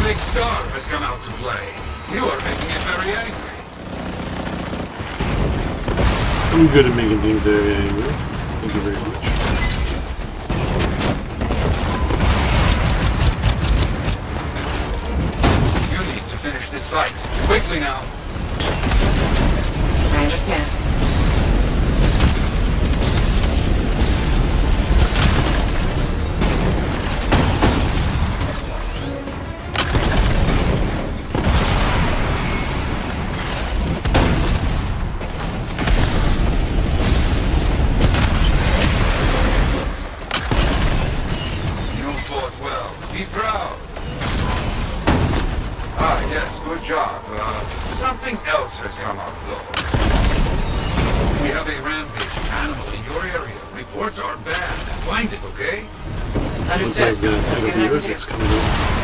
Big Star has come out to play. You are making it very angry. I'm good at making things very angry. Thank you very much. You need to finish this fight. Quickly now. I understand. You fought well. Be proud. Ah, yes, good job. Something else has come up, though. We have a rampaging animal in your area. Reports are bad. Find it, okay? Looks Understood. like Let's see Tiger what I can Beavers do. is coming in.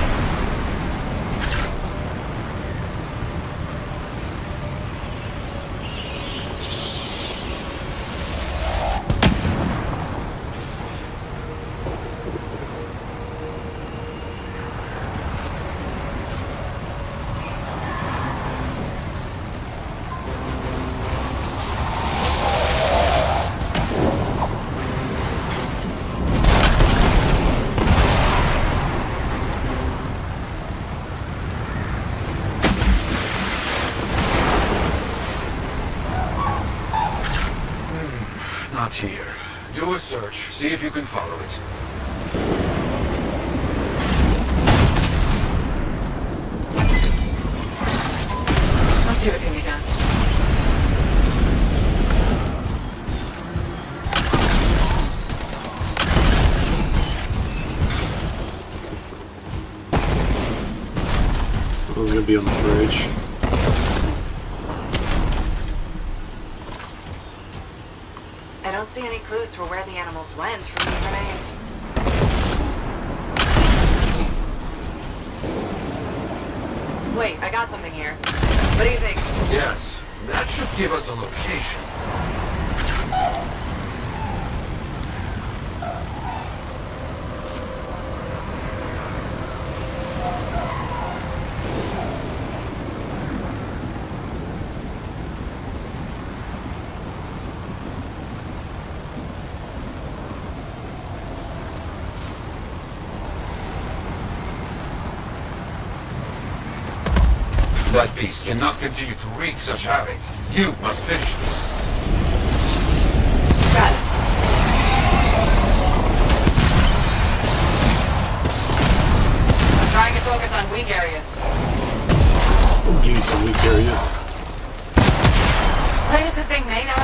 Not here. Do a search. See if you can follow it. Let's see what can be done. I was gonna be on the bridge. I don't see any clues for where the animals went from these remains. Wait, I got something here. What do you think? Yes, that should give us a location. That beast cannot continue to wreak such havoc. You must finish this. Got it. I'm trying to focus on weak areas. I'll give you some weak areas. What is this thing made of?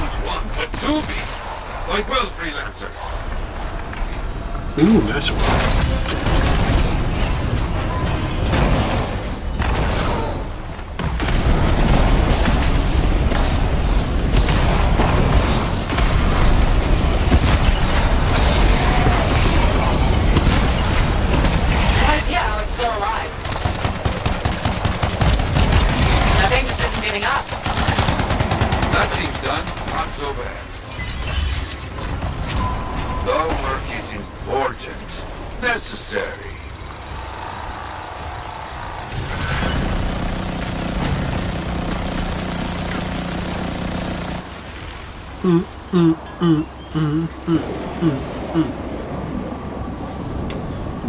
Not one, but two beasts. Quite well, freelancer. Ooh, masterwork. No idea how it's still alive. I think this isn't giving up. That seems done. Not so bad. The work is important. Necessary.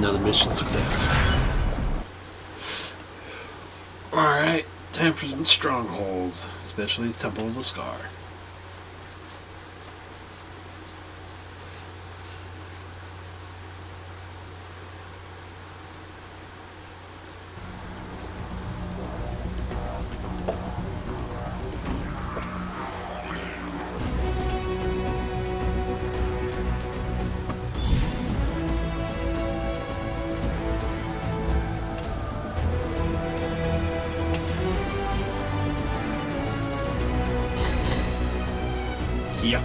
Another mission success. Alright, time for some strongholds, especially Temple of the Scar. Yeah.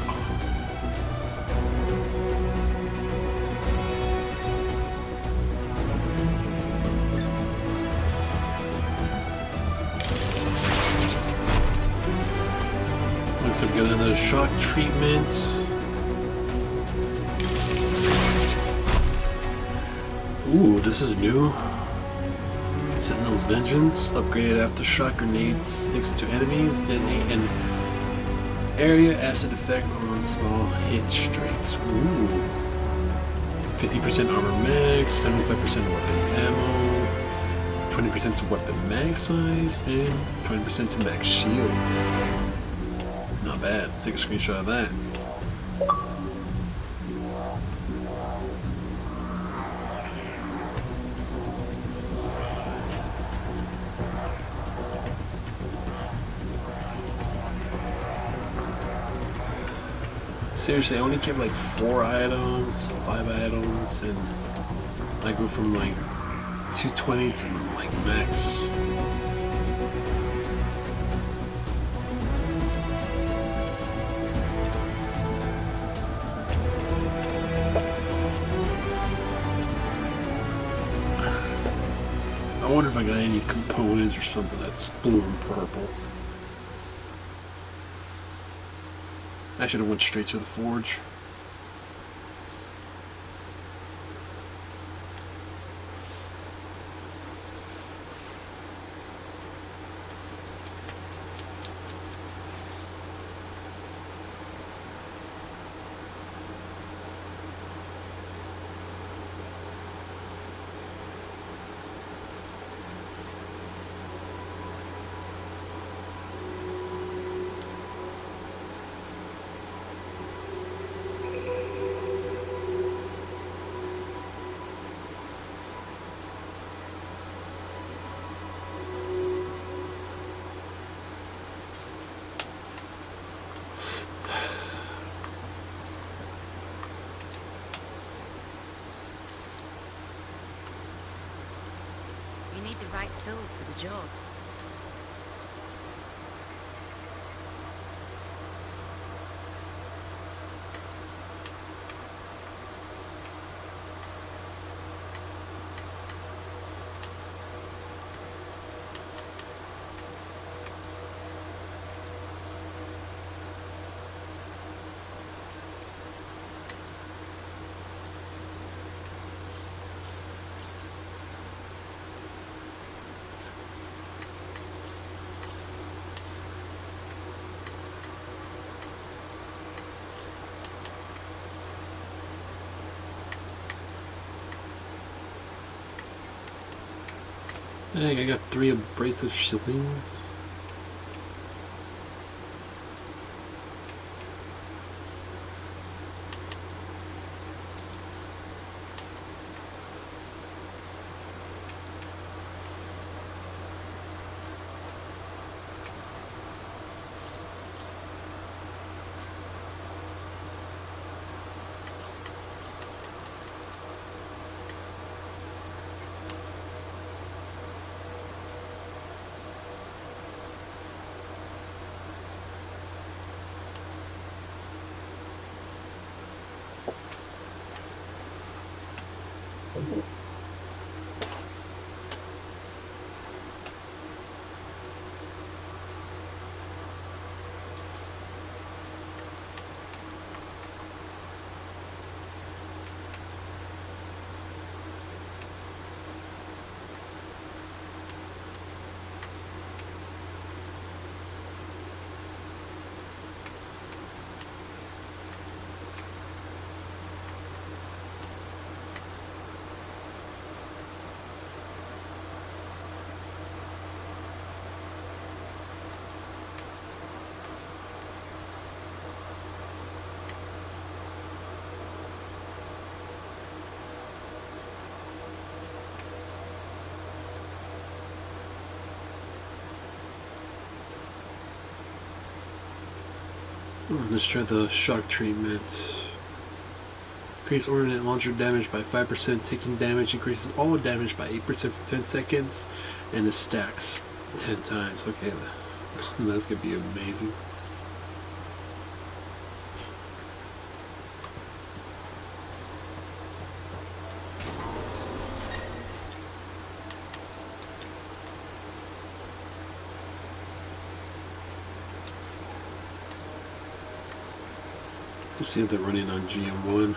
Looks like we got another shock treatment. Ooh, this is new. Sentinel's Vengeance. Upgraded aftershock grenades. Sticks to enemies. Detonate an area acid effect on small hit streaks. Ooh. 50% armor max. 75% weapon ammo. 20% to weapon max size. And 20% to max shields. Not bad. Let's take a screenshot of that. Seriously, I only get like 4 items, 5 items, and I go from like 220 to like max. I wonder if I got any components or something that's blue and purple. I should have went straight to the forge. You need the right tools for the job. Dang, I got 3 abrasive shillings. Let's try the shock treatment. Increase ordnance launcher damage by 5%. Taking damage increases all damage by 8% for 10 seconds. And it stacks 10 times. Okay, that's going to be amazing. Let's see if they're running on GM1.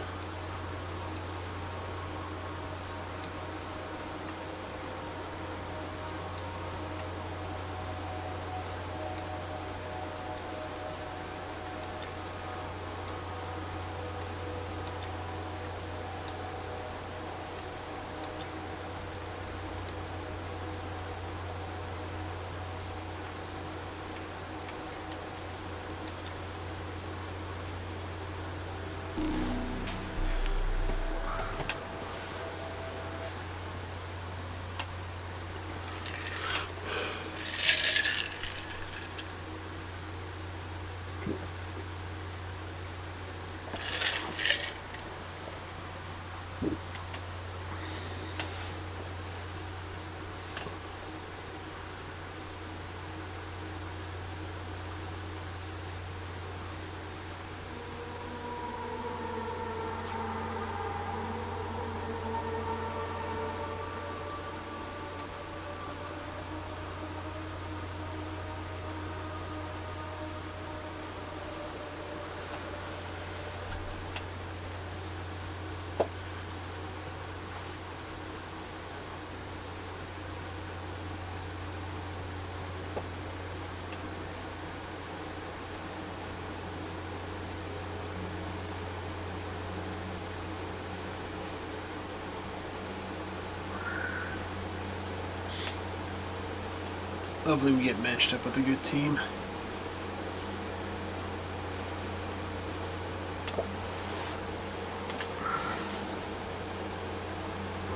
Hopefully we get matched up with a good team.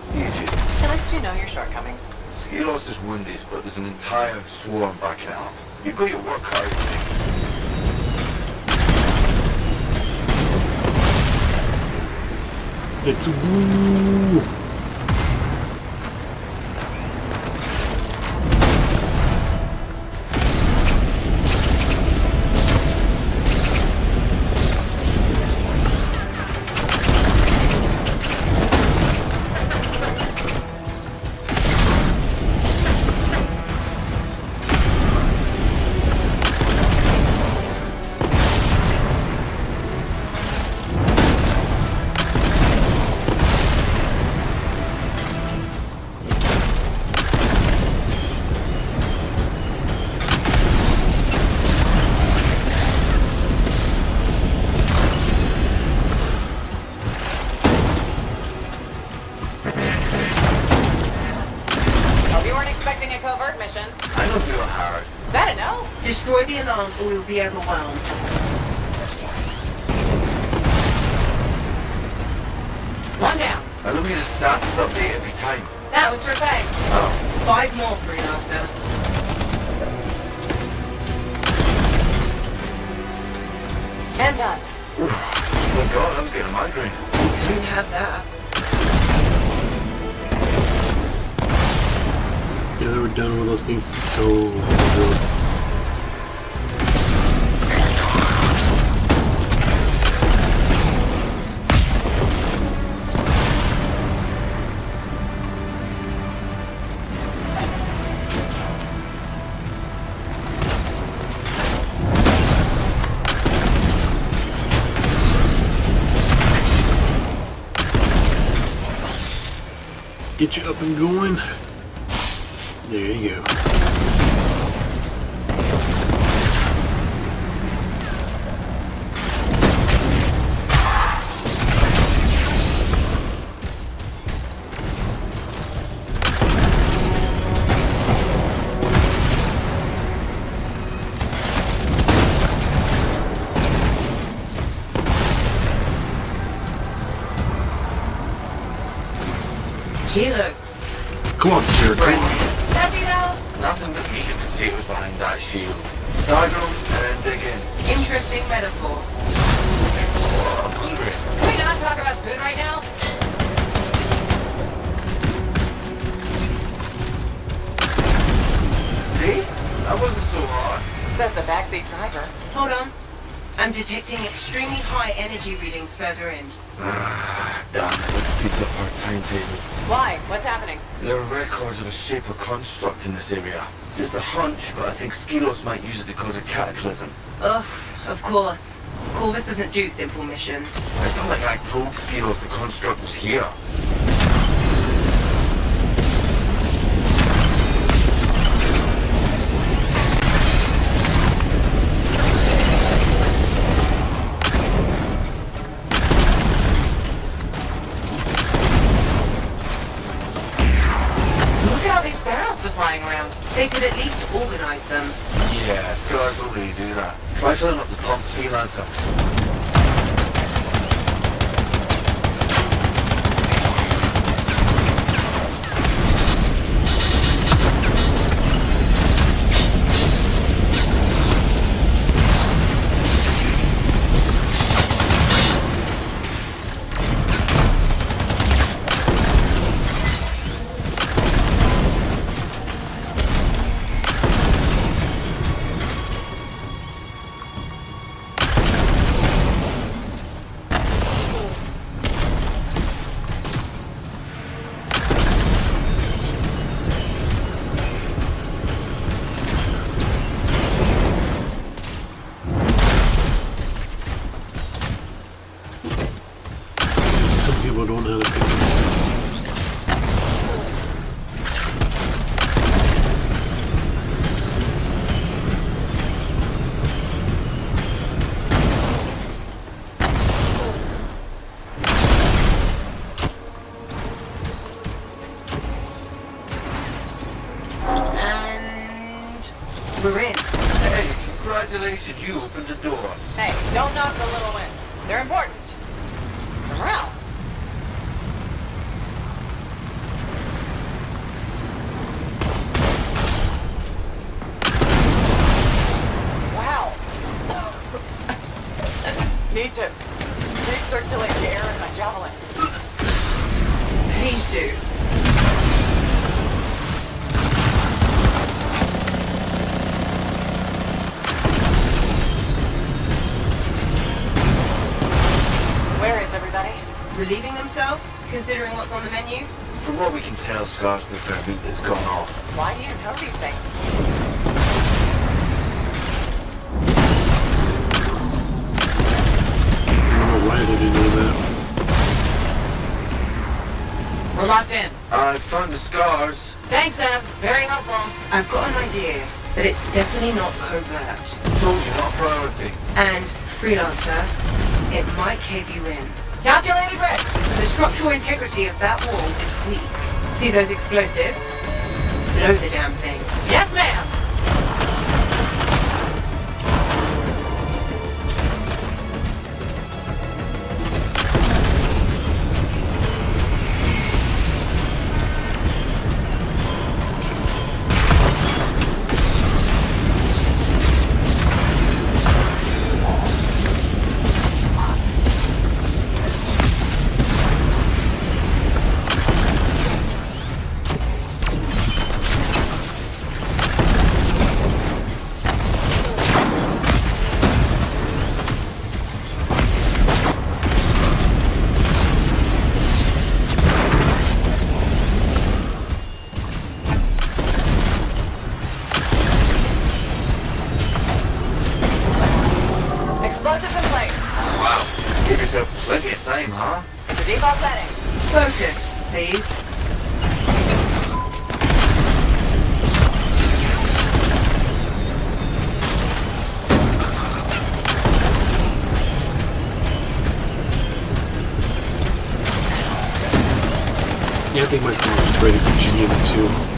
Sieges. At least you know your shortcomings. Skilos is wounded, but there's an entire swarm backing up. You've got your work cut out for you. It's woo! I know you're hard. Is that a no? Destroy the alarms or you'll be overwhelmed. One down. Allow me to start this update every time. That was for Faye. Oh. 5 more, freelancer. And done. Oh God, I was getting a migraine. Couldn't have that. Yeah, they were done with those things so good. Let's get you up and going. There you go. He looks Come on, Sarah. Right. Does he though? Nothing but meat and potatoes. potatoes behind that shield. Stagger them and then dig in. Interesting metaphor. Oh, I'm hungry. Can we not talk about food right now? See? That wasn't so hard. Says the backseat driver. Hold on. I'm detecting extremely high energy readings further in. Damn it, this speeds up our timetable. Why? What's happening? There are records of a shaper construct in this area. Just a hunch, but I think Skilos might use it to cause a cataclysm. Ugh, of course. Corvus doesn't do simple missions. It's not like I told Skilos the construct was here. Look at all these barrels just lying around. They could at least organize them. Yeah, Scars don't really do that. Try filling up the pump, freelancer. Some people don't know how to pick this stuff. And we're in. Hey, congratulations, you opened the door. Hey, don't knock the little wins. They're important. For morale. Wow. Need to recirculate the air in my javelin. Please do. Where is everybody? Relieving themselves, considering what's on the menu? From what we can tell, Scars prefer meat that's gone off. Why do you know these things? I don't know why they didn't know that. We're locked in. I found the Scars. Thanks, Ev. Very helpful. I've got an idea, but it's definitely not covert. Told you, not priority. And, freelancer, it might cave you in. Calculated risk. The structural integrity of that wall is weak. See those explosives? Blow the damn thing. Yes, ma'am. Explosives in place. Wow, give yourself plenty of time, huh? It's a default setting. Focus, please. Yeah, I think my class is ready for GM2.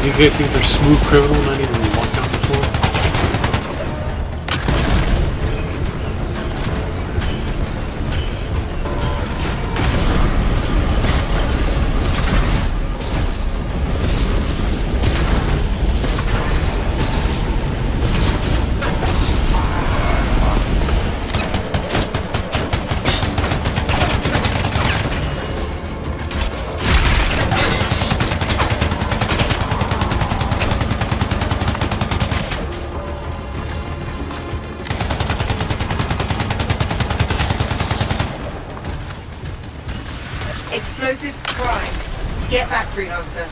These guys think they're smooth criminal, not even walked out before. Explosives primed. Get back, freelancer.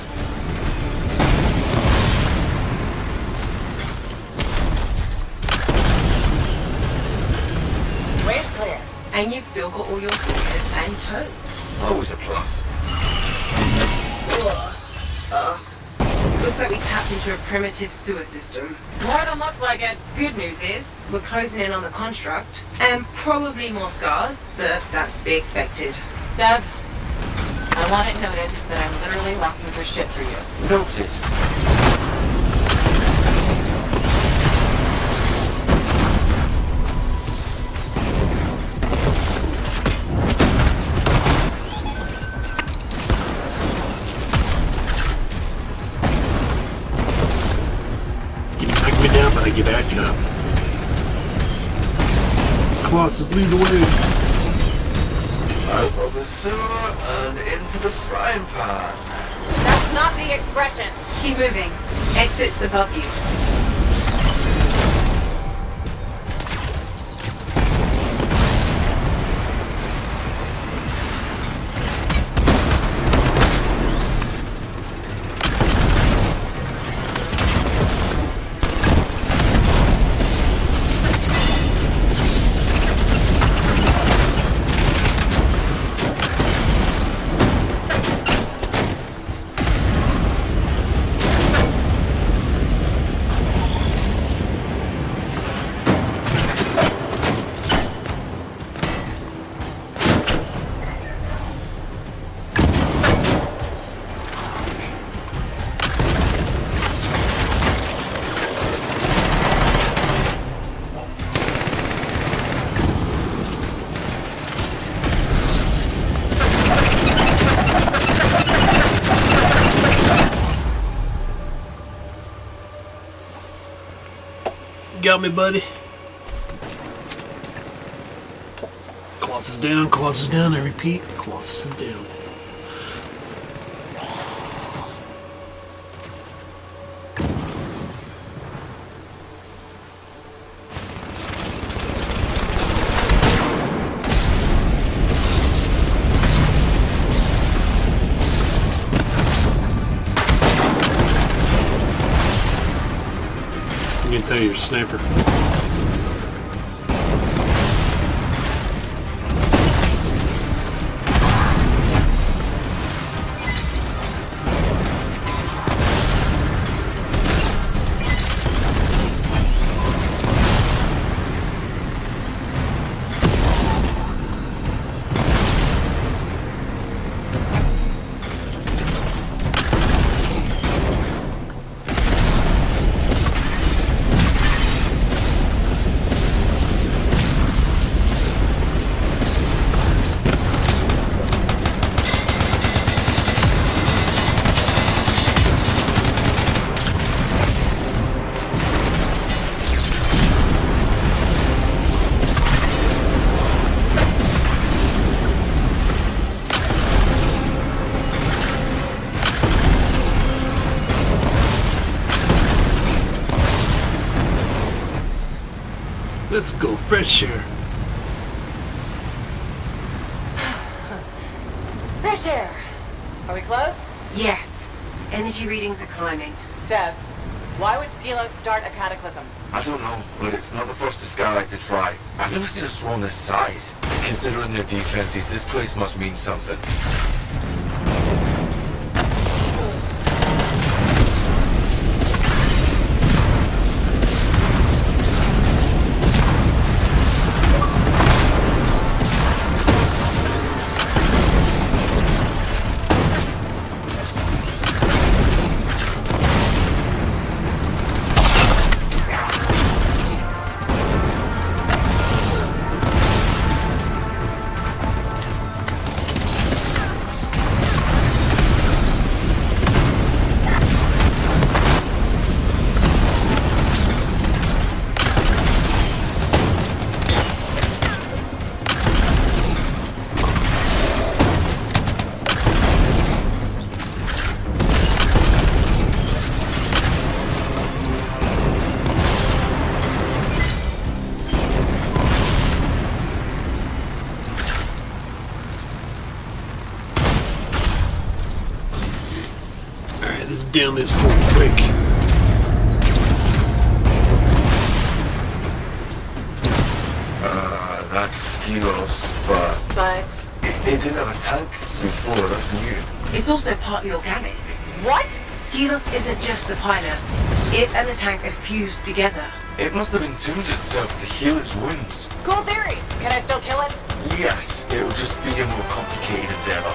Way's clear. And you've still got all your fingers and toes. Always a plus. Looks like we tapped into a primitive sewer system. More than looks like it. Good news is, we're closing in on the construct, and probably more scars, but that's to be expected. Sev, I want it noted that I'm literally looking for shit for you. Noted. You knock me down, but I get back up. Colossus, lead the way. Out of the sewer and into the frying pan. That's not the expression. Keep moving. Exit's above you. Got me, buddy. Colossus down, I repeat, Colossus is down. I can tell you're a sniper. Let's go, fresh air. Fresh air. Are we close? Yes. Energy readings are climbing. Sev, why would Skelos start a cataclysm? I don't know, but it's not the first Skylight to try. I've never seen a swarm this size. Considering their defenses, this place must mean something. down this fool quick. That's Skilo's, But it didn't have a tank before, that's new. It's also partly organic. what? Skilos isn't just the pilot. It and the tank are fused together. It must have entombed itself to heal its wounds. Cool theory. Can I still kill it? Yes, it'll just be a more complicated endeavor.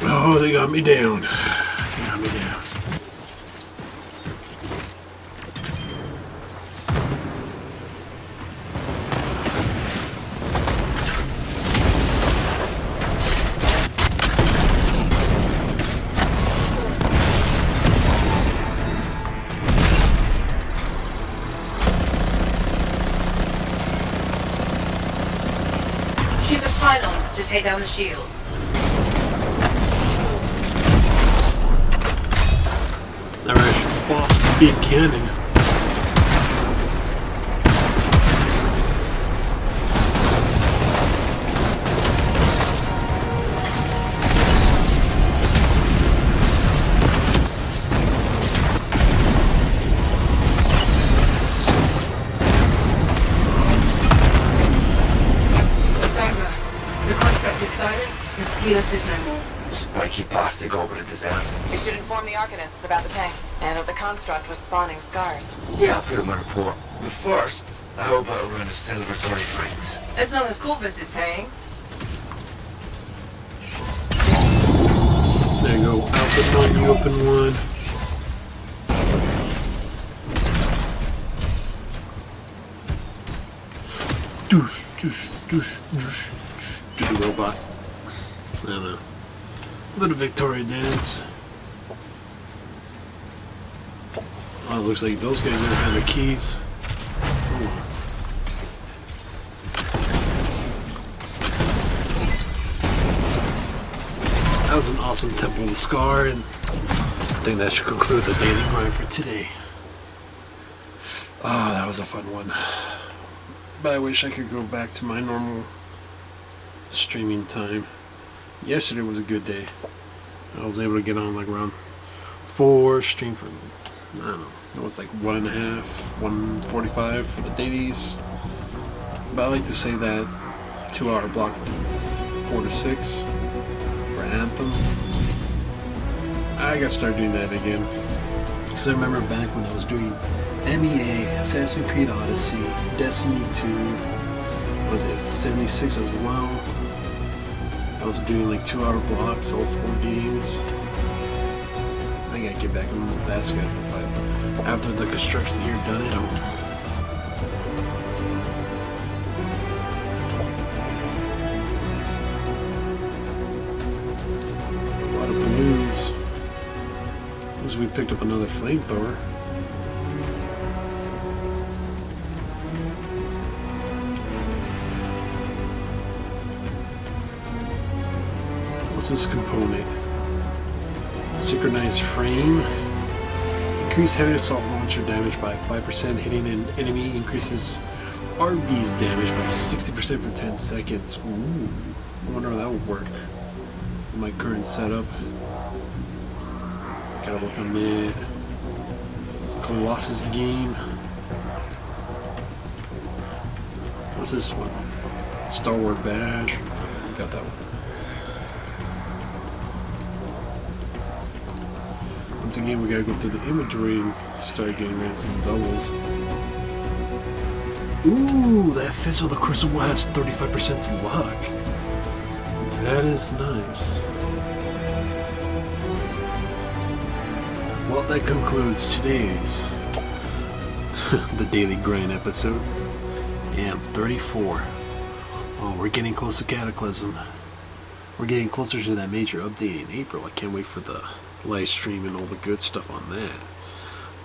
Oh, they got me down. They got me down. Shoot the pylons to take down the shield. Alright, boss big cannon. Cassandra, the contract is silent and Skilos is no more. Spiky bastard orbited this Anthem. We should inform the Arcanists about the tank, and that the construct was spawning scars. Yeah, I'll put him on report. But first, I hope I'll run a celebratory drinks. As long as Corvus is paying. There you go. Open one, you open one. Douche, douche, douche, douche, douche. To the robot. I don't know. Little Victoria dance. Oh, it looks like those guys don't have the keys. Ooh. That was an awesome Temple of the Scar, and I think that should conclude the daily grind for today. Oh, that was a fun one. But I wish I could go back to my normal streaming time. Yesterday was a good day. I was able to get on like around 4, stream for, I don't know, it was like 1.5, 1:45 for the dailies. But I like to say that 2-hour block from 4 to 6 for Anthem. I gotta start doing that again. Because I remember back when I was doing MEA, Assassin's Creed Odyssey, Destiny 2, was it 76 as well? I was doing like 2-hour blocks, all 4 games. I gotta get back on that schedule, but after the construction here done at home. A lot of blues. As we picked up another flamethrower. What's this component? Synchronized frame. Increase heavy assault launcher damage by 5%. Hitting an enemy increases RB's damage by 60% for 10 seconds. Ooh. I wonder how that would work in my current setup. Gotta work on that. Colossus game. What's this one? Star Wars badge. Got that one. Once again, we gotta go through the inventory and start getting rid of some doubles. Ooh, that Fist of the Crucible has 35% luck. That is nice. Well, that concludes today's the Daily Grind episode. And 34. Oh, we're getting close to Cataclysm. We're getting closer to that major update in April. I can't wait for the live stream and all the good stuff on that.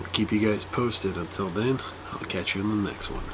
We'll keep you guys posted. Until then, I'll catch you in the next one.